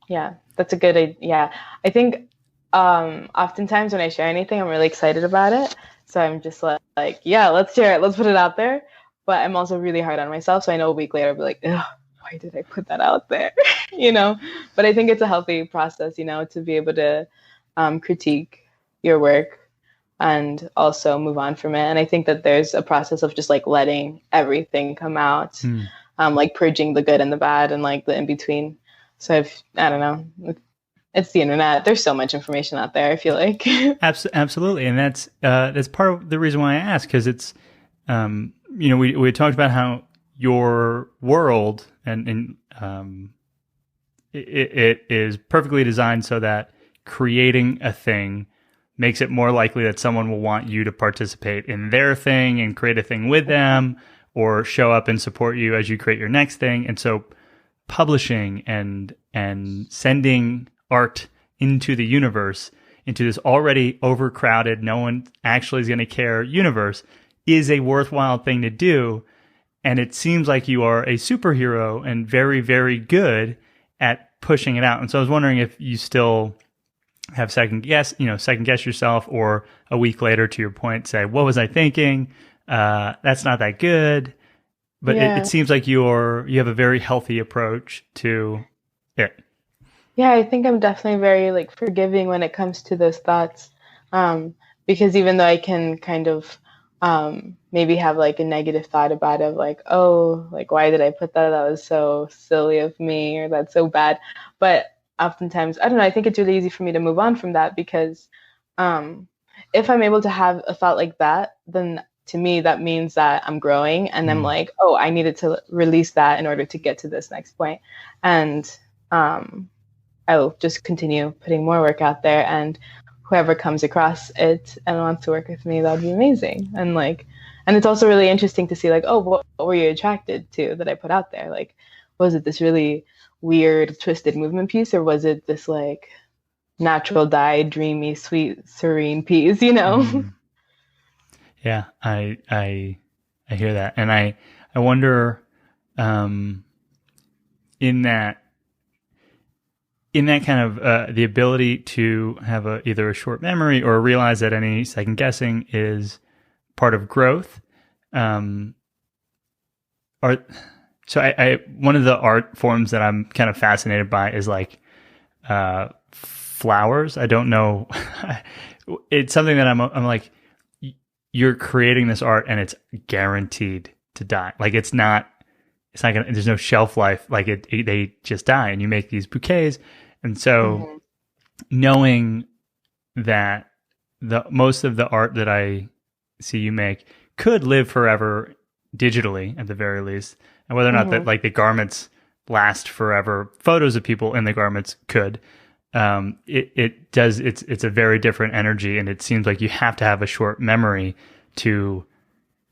Yeah, that's a good idea. Yeah. I think oftentimes when I share anything, I'm really excited about it. So I'm just like, yeah, let's share it. Let's put it out there. But I'm also really hard on myself. So I know a week later I'll be like, why did I put that out there? But I think it's a healthy process, to be able to critique your work and also move on from it. And I think that there's a process of just like letting everything come out, like purging the good and the bad and like the in between. So I don't know, it's the internet. There's so much information out there, I feel like. Absolutely. And that's part of the reason why I asked, because it's, we talked about how your world and it is perfectly designed so that creating a thing makes it more likely that someone will want you to participate in their thing and create a thing with them, or show up and support you as you create your next thing. And so publishing and sending art into the universe, into this already overcrowded, no one actually is going to care universe, is a worthwhile thing to do. And it seems like you are a superhero and very, very good at pushing it out. And so I was wondering if you still have second guess yourself, or a week later, to your point, say, what was I thinking? That's not that good. But it seems like you have a very healthy approach to it. Yeah, I think I'm definitely very like forgiving when it comes to those thoughts. Because even though I can kind of maybe have like a negative thought about it, of like, oh, like why did I put that? That was so silly of me, or that's so bad. But oftentimes, I don't know, I think it's really easy for me to move on from that, because if I'm able to have a thought like that, then to me, that means that I'm growing, and I'm like, oh, I needed to release that in order to get to this next point. And I'll just continue putting more work out there. And whoever comes across it and wants to work with me, that'd be amazing. And like, and it's also really interesting to see like, oh, what were you attracted to that I put out there? Like, was it this really weird, twisted movement piece, or was it this like natural dye, dreamy, sweet, serene piece, you know? Yeah, I hear that. And I wonder, in that kind of the ability to have either a short memory or realize that any second guessing is part of growth. So I one of the art forms that I'm kind of fascinated by is like flowers. I don't know. It's something that I'm like, you're creating this art and it's guaranteed to die. Like it's not gonna, there's no shelf life. Like they just die, and you make these bouquets. And so knowing that most of the art that I see you make could live forever digitally at the very least, and whether or not that like the garments last forever, photos of people in the garments could, it does, it's a very different energy, and it seems like you have to have a short memory to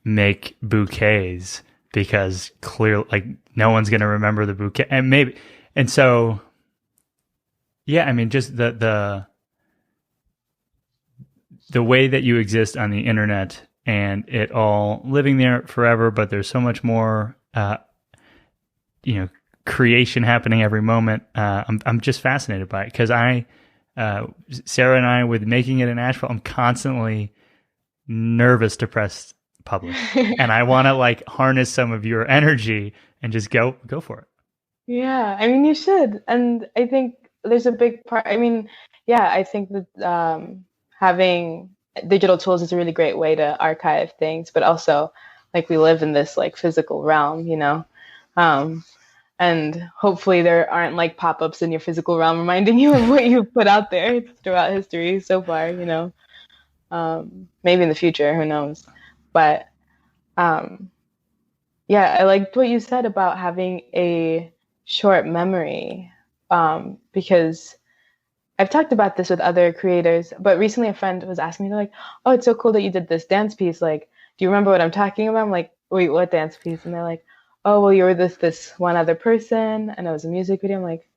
make bouquets, because clearly like no one's going to remember the bouquet. And so yeah, I mean, just the way that you exist on the internet and it all living there forever, but there's so much more creation happening every moment. I'm just fascinated by it, because Sarah and I, with making it in Asheville, I'm constantly nervous to press publish, and I want to like harness some of your energy and just go for it. Yeah, I mean, you should. And I think there's a big part. I mean, yeah, I think that having digital tools is a really great way to archive things, but also like we live in this like physical realm, you know, and hopefully there aren't like pop-ups in your physical realm reminding you of what you've put out there throughout history so far, you know. Maybe in the future, who knows? But yeah, I liked what you said about having a short memory, because I've talked about this with other creators, but recently a friend was asking me, like, oh, it's so cool that you did this dance piece. Like, do you remember what I'm talking about? I'm like, wait, what dance piece? And they're like, oh, well, you were this one other person, and it was a music video. I'm like,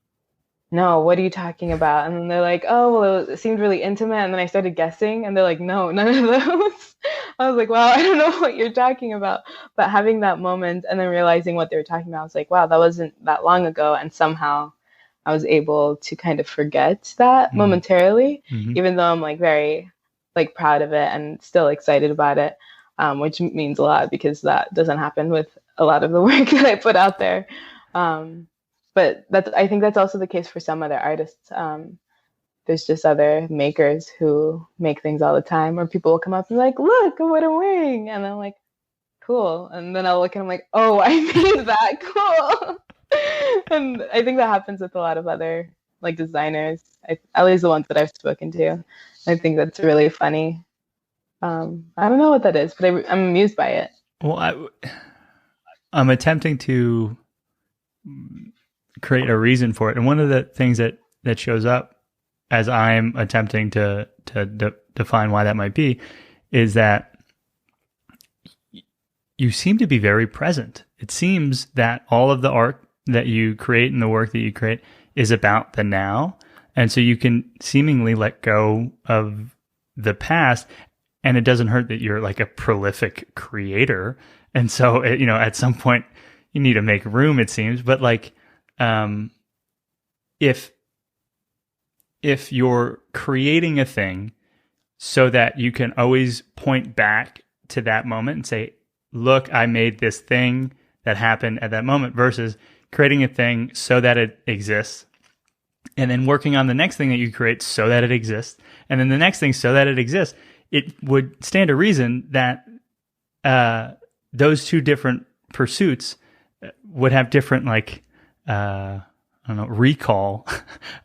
no, what are you talking about? And then they're like, oh, well, it seemed really intimate. And then I started guessing, and they're like, no, none of those. I was like, wow, I don't know what you're talking about. But having that moment and then realizing what they were talking about, I was like, wow, that wasn't that long ago. And somehow I was able to kind of forget that momentarily, even though I'm like very like proud of it and still excited about it, which means a lot, because that doesn't happen with a lot of the work that I put out there. But I think that's also the case for some other artists. There's just other makers who make things all the time, or people will come up and be like, look at what I'm wearing. And I'm like, cool. And then I'll look and I'm like, oh, I made that, cool. And I think that happens with a lot of other like designers, at least the ones that I've spoken to. I think that's really funny. I don't know what that is, but I'm amused by it. Well, I'm attempting to create a reason for it. And one of the things that shows up as I'm attempting to define why that might be is that you seem to be very present. It seems that all of the art that you create and the work that you create is about the now. And so you can seemingly let go of the past, and it doesn't hurt that you're like a prolific creator. And so, at some point you need to make room, it seems. But like, if you're creating a thing so that you can always point back to that moment and say, look, I made this thing that happened at that moment, versus creating a thing so that it exists, and then working on the next thing that you create so that it exists, and then the next thing so that it exists, it would stand to reason that those two different pursuits would have different, like, recall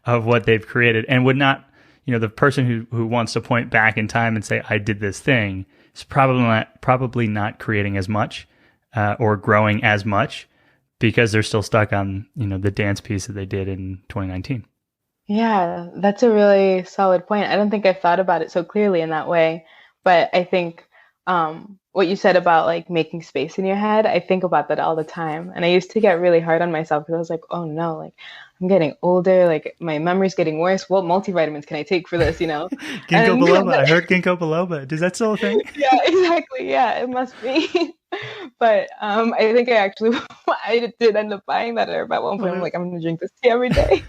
of what they've created, and would not, the person who wants to point back in time and say, I did this thing, is probably not creating as much or growing as much, because they're still stuck on, the dance piece that they did in 2019. Yeah, that's a really solid point. I don't think I've thought about it so clearly in that way, but I think what you said about like making space in your head, I think about that all the time. And I used to get really hard on myself because I was like, oh no, like I'm getting older, like my memory's getting worse. What multivitamins can I take for this, you know? Ginkgo And biloba. I heard ginkgo biloba. Is that still a thing? yeah, exactly. Yeah, it must be. But I think I actually I did end up buying that herb at one point. I'm like, I'm gonna drink this tea every day.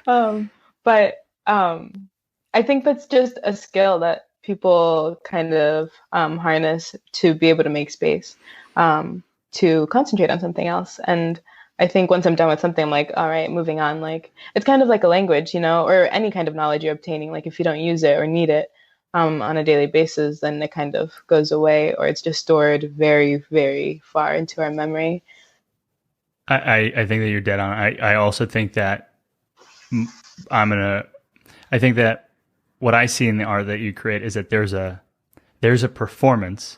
um, but I think that's just a skill that people kind of harness to be able to make space, to concentrate on something else. And I think once I'm done with something, I'm like, all right, moving on. Like it's kind of like a language, you know, or any kind of knowledge you're obtaining. Like if you don't use it or need it on a daily basis, then it kind of goes away, or it's just stored very, very far into our memory. I think that you're dead on. I also think that I'm gonna. I think that what I see in the art that you create is that there's a performance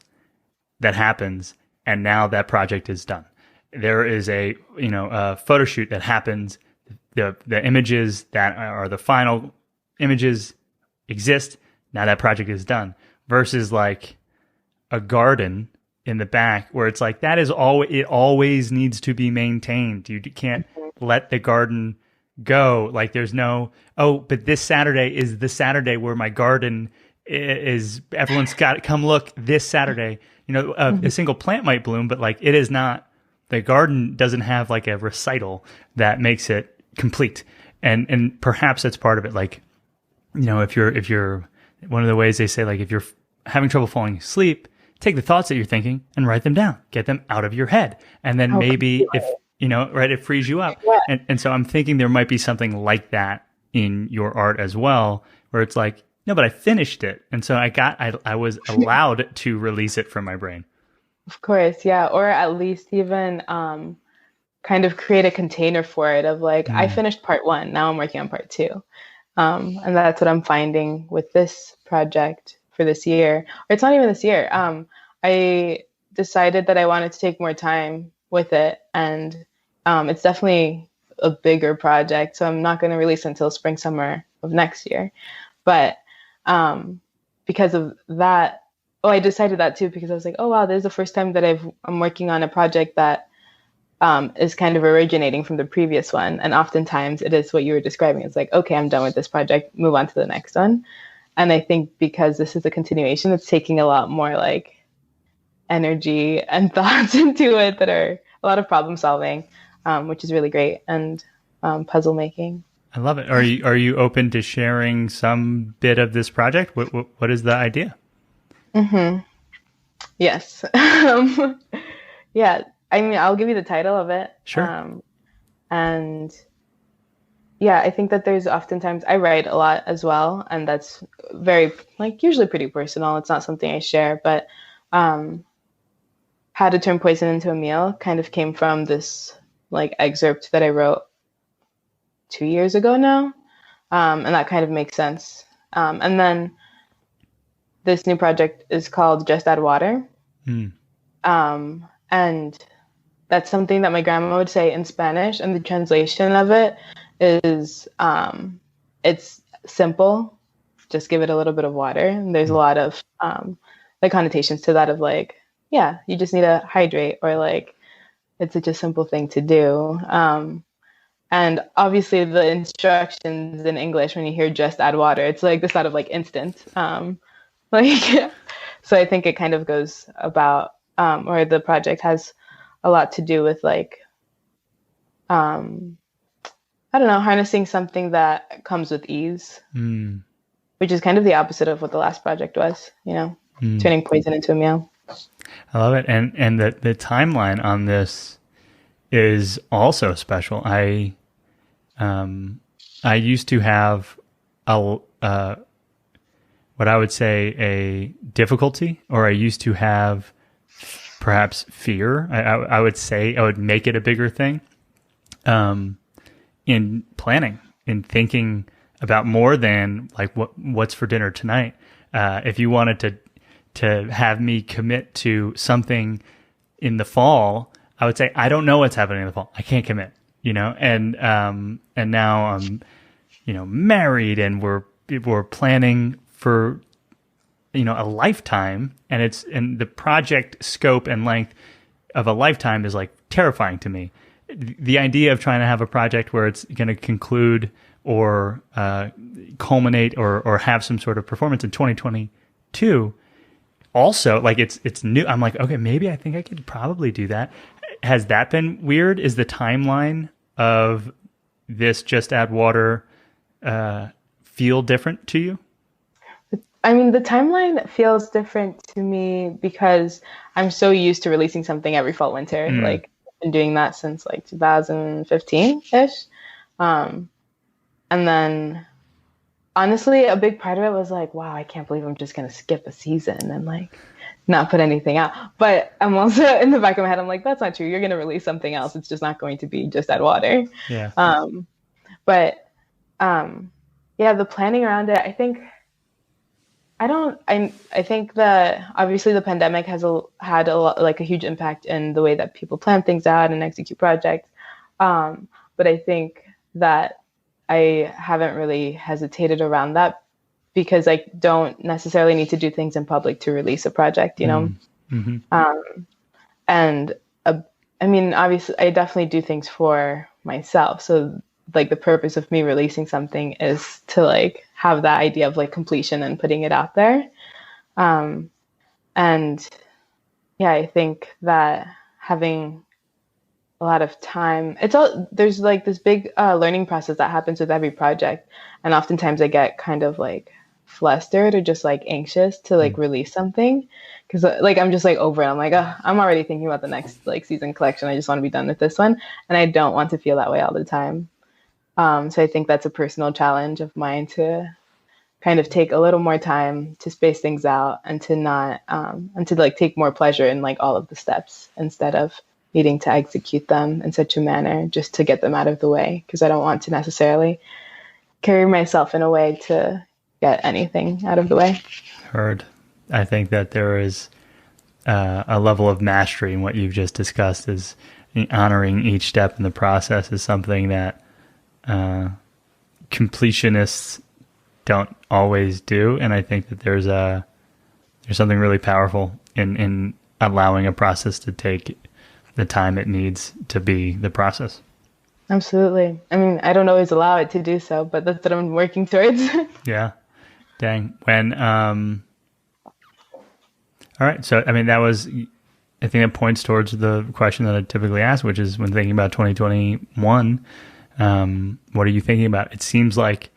that happens, and now that project is done. There is a a photo shoot that happens. The images that are the final images exist. Now that project is done. Versus like a garden in the back where it's like that is all it always needs to be maintained. You can't let the garden go. Like there's no, oh, but this Saturday is the Saturday where my garden is, everyone's got to come look this Saturday. A single plant might bloom, but like it is not, the garden doesn't have like a recital that makes it complete. And perhaps that's part of it. Like, if you're one of the ways they say, like, if you're having trouble falling asleep, take the thoughts that you're thinking and write them down, get them out of your head. And then maybe if, it frees you up. Yeah. And so I'm thinking there might be something like that in your art as well, where it's like, no, but I finished it. And so I was allowed to release it from my brain. Of course, yeah. Or at least even kind of create a container for it of like, I finished part one, now I'm working on part two. And that's what I'm finding with this project for this year. Or it's not even this year. I decided that I wanted to take more time with it. And it's definitely a bigger project. So I'm not going to release until spring, summer of next year. But because of that, I decided that too, because I was like, oh, wow, this is the first time that I'm working on a project that is kind of originating from the previous one. And oftentimes it is what you were describing. It's like, okay, I'm done with this project, move on to the next one. And I think because this is a continuation, it's taking a lot more like energy and thoughts into it that are a lot of problem solving, which is really great, and puzzle making. I love it. Are you open to sharing some bit of this project? What is the idea? Mm-hmm. Yes. Yeah. I mean, I'll give you the title of it. Sure. And yeah, I think that there's oftentimes, I write a lot as well, and that's very, like, usually pretty personal. It's not something I share, but How to Turn Poison into a Meal kind of came from this like excerpt that I wrote 2 years ago now. And that kind of makes sense. And then this new project is called Just Add Water. And that's something that my grandma would say in Spanish, and the translation of it is it's simple, just give it a little bit of water. And there's a lot of like connotations to that of like, yeah, you just need to hydrate, or like it's such a simple thing to do. And obviously the instructions in English, when you hear just add water, it's like this out of like instant. Like, so I think it kind of goes about, or the project has a lot to do with like, I don't know, harnessing something that comes with ease, which is kind of the opposite of what the last project was, turning poison into a meal. I love it. And the timeline on this is also special. I used to have what I would say a difficulty, or I used to have perhaps fear. I would say I would make it a bigger thing in planning, in thinking about more than like what's for dinner tonight. If you wanted to have me commit to something in the fall, I would say I don't know what's happening in the fall. I can't commit, and now I'm married and we're planning for, a lifetime, and the project scope and length of a lifetime is like terrifying to me. The idea of trying to have a project where it's going to conclude or culminate or have some sort of performance in 2022, also like it's new. I'm like, okay, maybe I think I could probably do that. Has that been weird? Is the timeline of this Just Add Water feel different to you? I mean, the timeline feels different to me because I'm so used to releasing something every fall, winter. Like, I've been doing that since like 2015-ish. And then honestly, a big part of it was like, wow, I can't believe I'm just going to skip a season and like not put anything out. But I'm also in the back of my head, I'm like, that's not true. You're going to release something else. It's just not going to be Just Add Water. Yeah. Yeah, the planning around it, I think that obviously the pandemic has had a lot, like a huge impact in the way that people plan things out and execute projects. But I think that I haven't really hesitated around that because I don't necessarily need to do things in public to release a project, Mm-hmm. I mean, obviously I definitely do things for myself. So like the purpose of me releasing something is to like have that idea of like completion and putting it out there. And yeah, I think that having a lot of time, there's like this big learning process that happens with every project. And oftentimes I get kind of like flustered or just like anxious to like release something because like I'm just like over it. I'm like, oh, I'm already thinking about the next like season collection. I just want to be done with this one. And I don't want to feel that way all the time. So I think that's a personal challenge of mine to kind of take a little more time to space things out and to not, and to like take more pleasure in like all of the steps instead of needing to execute them in such a manner just to get them out of the way. Because I don't want to necessarily carry myself in a way to get anything out of the way. Heard. I think that there is a level of mastery in what you've just discussed, is honoring each step in the process is something that completionists don't always do, and I think that there's something really powerful in allowing a process to take the time it needs to be the process. Absolutely. I mean, I don't always allow it to do so, but that's what I'm working towards. Yeah. Dang. When all right, so I mean I think that points towards the question that I typically ask, which is when thinking about 2021, what are you thinking about? It seems like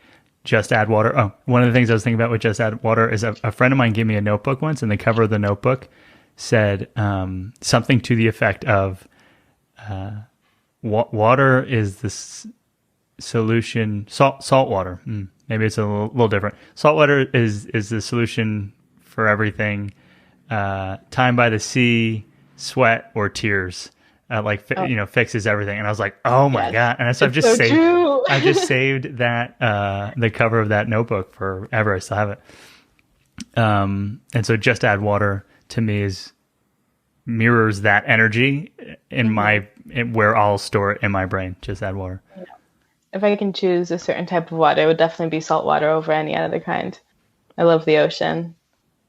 Just Add Water. Oh, one of the things I was thinking about with Just Add Water is a friend of mine gave me a notebook once, and the cover of the notebook said something to the effect of water is the solution. Salt water. Maybe it's a little different. Salt water is the solution for everything. Time by the sea, sweat, or tears. Fixes everything. And I was like, oh my God. And so I've just saved that, the cover of that notebook forever. I still have it. And so Just Add Water to me mirrors that energy in where I'll store it in my brain. Just Add Water. Yeah. If I can choose a certain type of water, it would definitely be salt water over any other kind. I love the ocean.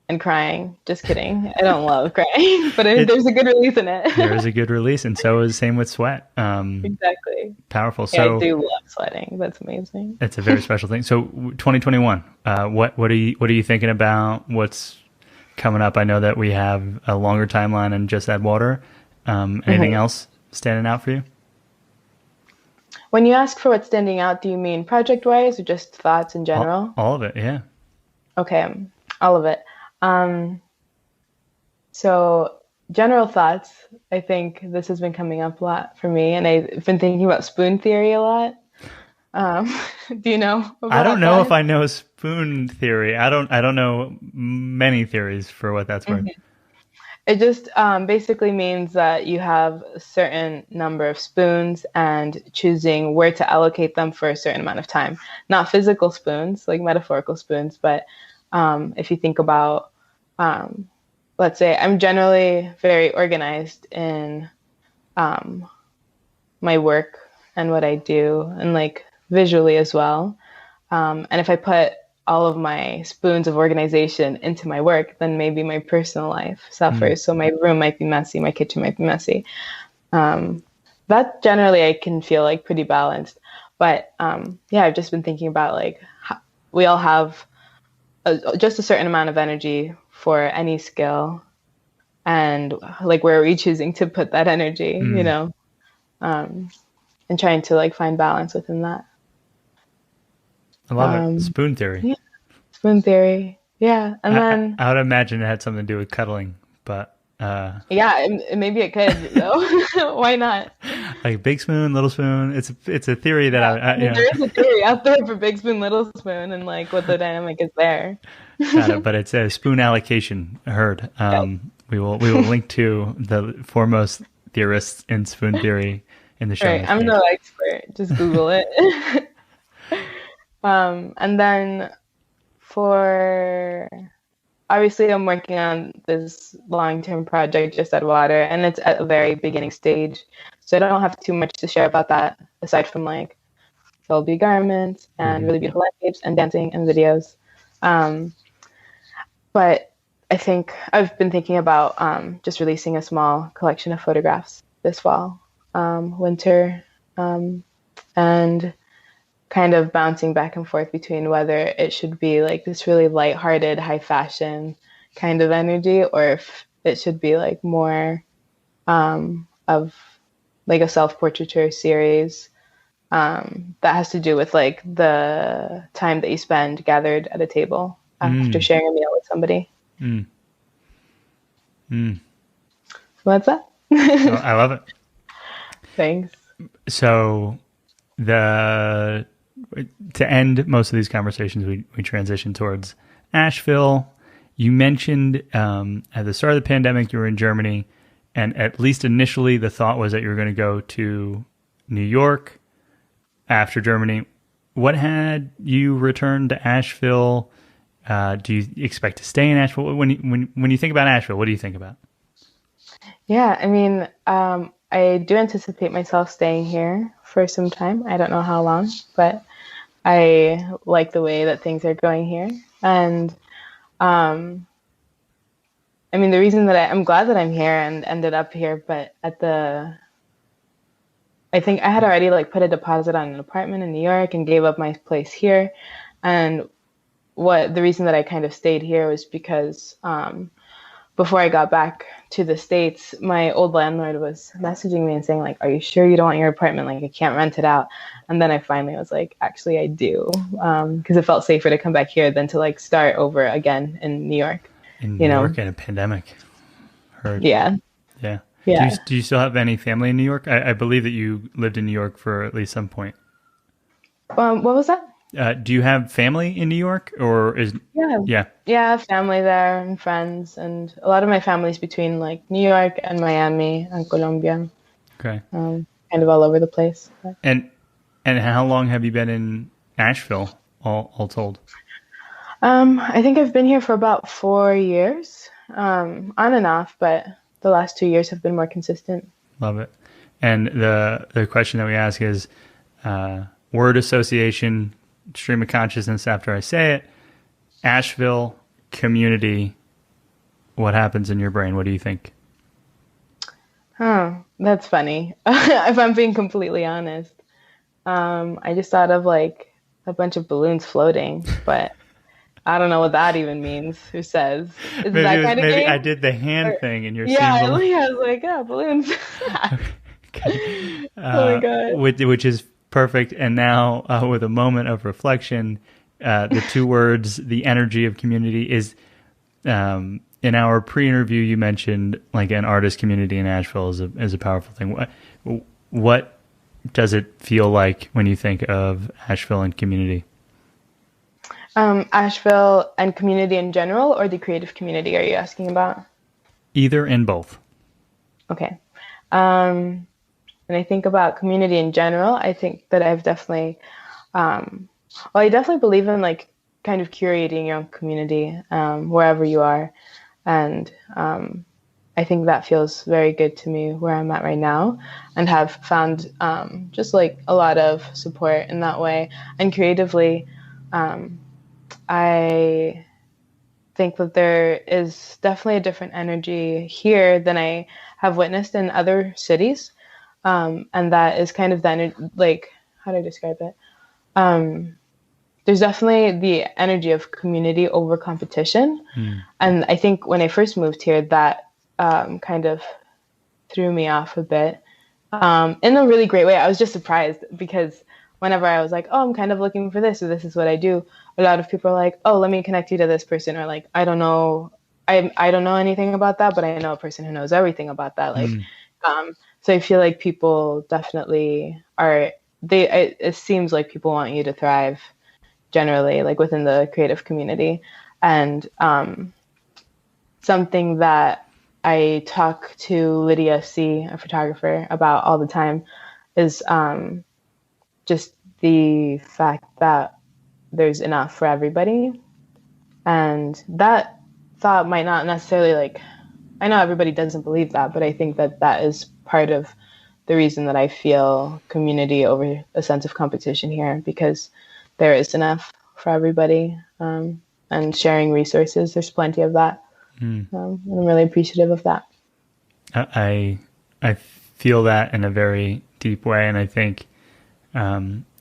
And crying. Just kidding. I don't love crying, but there's a good release in it. There is a good release, and so is same with sweat. Exactly. Powerful. Yeah, so I do love sweating. That's amazing. It's a very special thing. So 2021, what are you thinking about? What's coming up? I know that we have a longer timeline and Just Add Water. Anything else standing out for you? When you ask for what's standing out, do you mean project-wise or just thoughts in general? All of it, yeah. Okay, all of it. So general thoughts, I think this has been coming up a lot for me, and I've been thinking about spoon theory a lot. Do you know about I don't know that? if I know spoon theory. I don't know many theories for what that's worth. It just basically means that you have a certain number of spoons and choosing where to allocate them for a certain amount of time. Not physical spoons, like metaphorical spoons, but if you think about, let's say I'm generally very organized in my work and what I do, and like visually as well. And if I put all of my spoons of organization into my work, then maybe my personal life suffers. So my room might be messy, my kitchen might be messy. That generally I can feel like pretty balanced. But yeah, I've just been thinking about like we all have just a certain amount of energy for any skill, and like where are we choosing to put that energy, you know, and trying to like find balance within that. I love it. Spoon theory. Yeah, spoon theory. Yeah, and then I would imagine it had something to do with cuddling, but yeah, maybe it could though. Why not? Like big spoon, little spoon. It's a theory that I mean, there is a theory out there for big spoon, little spoon, and like what the dynamic is there. Got it, but it's a spoon allocation. Heard. We will link to the foremost theorists in spoon theory in the show. Right, I'm no expert. Just Google it. And then for obviously, I'm working on this long-term project just at Water, and it's at a very beginning stage. So I don't have too much to share about that, aside from like there'll be garments and really beautiful landscapes and dancing and videos. But I think I've been thinking about just releasing a small collection of photographs this fall, winter, and kind of bouncing back and forth between whether it should be like this really lighthearted, high fashion kind of energy, or if it should be like more of like a self-portraiture series that has to do with like the time that you spend gathered at a table after sharing a meal with somebody. What's that? I love it. Thanks. So to end most of these conversations, we transition towards Asheville. You mentioned at the start of the pandemic, you were in Germany, and at least initially the thought was that you were going to go to New York after Germany. What had you returned to Asheville? Do you expect to stay in Asheville? When you think about Asheville, what do you think about? Yeah, I mean, I do anticipate myself staying here for some time. I don't know how long, but I like the way that things are going here. And I mean, the reason that I'm glad that I'm here and ended up here, but I think I had already like put a deposit on an apartment in New York and gave up my place here. And the reason that I kind of stayed here was because before I got back to the States, my old landlord was messaging me and saying like, are you sure you don't want your apartment? Like I can't rent it out. And then I finally was like, actually I do. Because it felt safer to come back here than to like start over again in New York. In New York in a pandemic. Heard. Yeah. Yeah. Yeah. Do you still have any family in New York? I believe that you lived in New York for at least some point. What was that? Do you have family in New York, or is yeah, family there and friends, and a lot of my family's between like New York and Miami and Colombia. Okay, kind of all over the place. And how long have you been in Asheville, all told? I think I've been here for about 4 years, on and off, but the last 2 years have been more consistent. Love it. And the question that we ask is word association. Stream of consciousness after I say it. Asheville, community. What happens in your brain? What do you think? Oh, that's funny. If I'm being completely honest, I just thought of like a bunch of balloons floating, but I don't know what that even means. Who says? Is maybe that kind of maybe game? I did the hand thing and you're seeing I was like, yeah, balloons. Okay. Oh my God. Which is perfect. And now with a moment of reflection, the two words, the energy of community is, in our pre-interview, you mentioned like an artist community in Asheville is a powerful thing. What does it feel like when you think of Asheville and community? Asheville and community in general, or the creative community are you asking about? Either and both. Okay. When I think about community in general, I think that I've definitely, I definitely believe in like kind of curating your own community wherever you are. And I think that feels very good to me where I'm at right now, and have found just like a lot of support in that way. And creatively, I think that there is definitely a different energy here than I have witnessed in other cities. And that is kind of the like, how do I describe it? There's definitely the energy of community over competition. And I think when I first moved here, that kind of threw me off a bit in a really great way. I was just surprised because whenever I was like, oh, I'm kind of looking for this, or this is what I do, a lot of people are like, oh, let me connect you to this person, or like, I don't know anything about that, but I know a person who knows everything about that. Like, so I feel like people definitely are. It seems like people want you to thrive generally, like within the creative community, and something that I talk to Lydia C., a photographer, about all the time is just the fact that there's enough for everybody. And that thought might not necessarily, like, I know everybody doesn't believe that, but I think that that is part of the reason that I feel community over a sense of competition here, because there is enough for everybody, and sharing resources. There's plenty of that. And I'm really appreciative of that. I feel that in a very deep way. And I think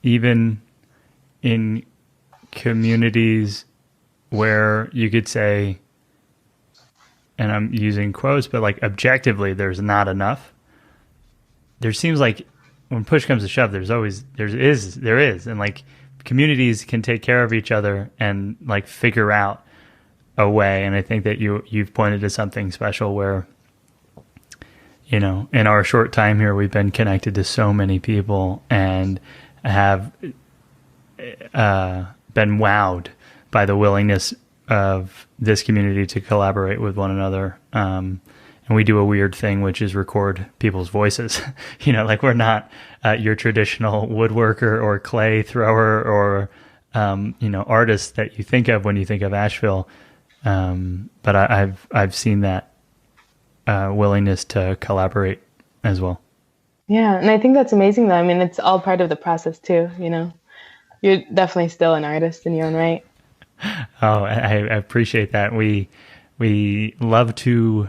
even in communities where you could say, and I'm using quotes, but like objectively, there's not enough. There seems like when push comes to shove, there is. And like communities can take care of each other and like figure out a way. And I think that you've pointed to something special where, you know, in our short time here, we've been connected to so many people and have been wowed by the willingness of this community to collaborate with one another. And we do a weird thing, which is record people's voices. You know, like we're not your traditional woodworker or clay thrower or, you know, artist that you think of when you think of Asheville. But I've seen that willingness to collaborate as well. Yeah, and I think that's amazing though. I mean, it's all part of the process too, you know. You're definitely still an artist in your own right. Oh, I appreciate that. We love to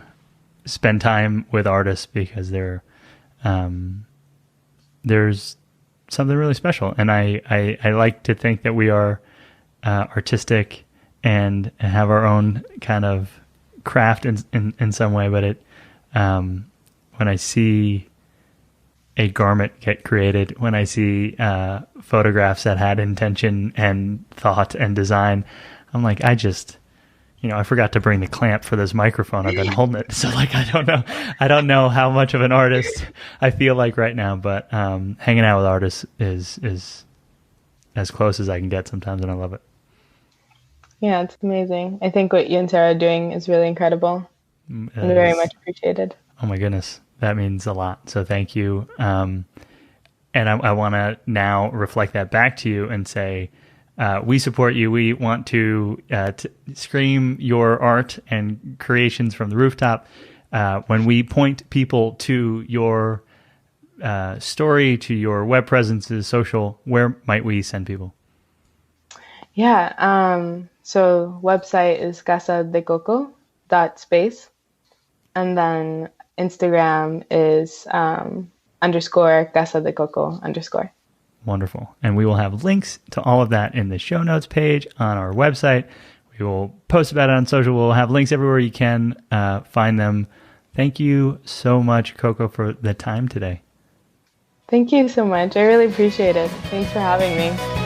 spend time with artists because there's something really special. And I like to think that we are artistic and have our own kind of craft in some way. But it when I see a garment get created, when I see photographs that had intention and thought and design, I'm like, I forgot to bring the clamp for this microphone. I've been holding it. So like, I don't know how much of an artist I feel like right now, but hanging out with artists is as close as I can get sometimes, and I love it. Yeah, it's amazing. I think what you and Sarah are doing is really incredible and very much appreciated. Oh my goodness. That means a lot. So thank you. And I want to now reflect that back to you and say, we support you. We want to scream your art and creations from the rooftop. When we point people to your story, to your web presences, social, where might we send people? Yeah. So website is casadecoco.space. And then Instagram is _Casa De Coco _. Wonderful. And we will have links to all of that in the show notes page on our website. We will post about it on social. We'll have links everywhere you can find them. Thank you so much, Coco, for the time today. Thank you so much. I really appreciate it. Thanks for having me.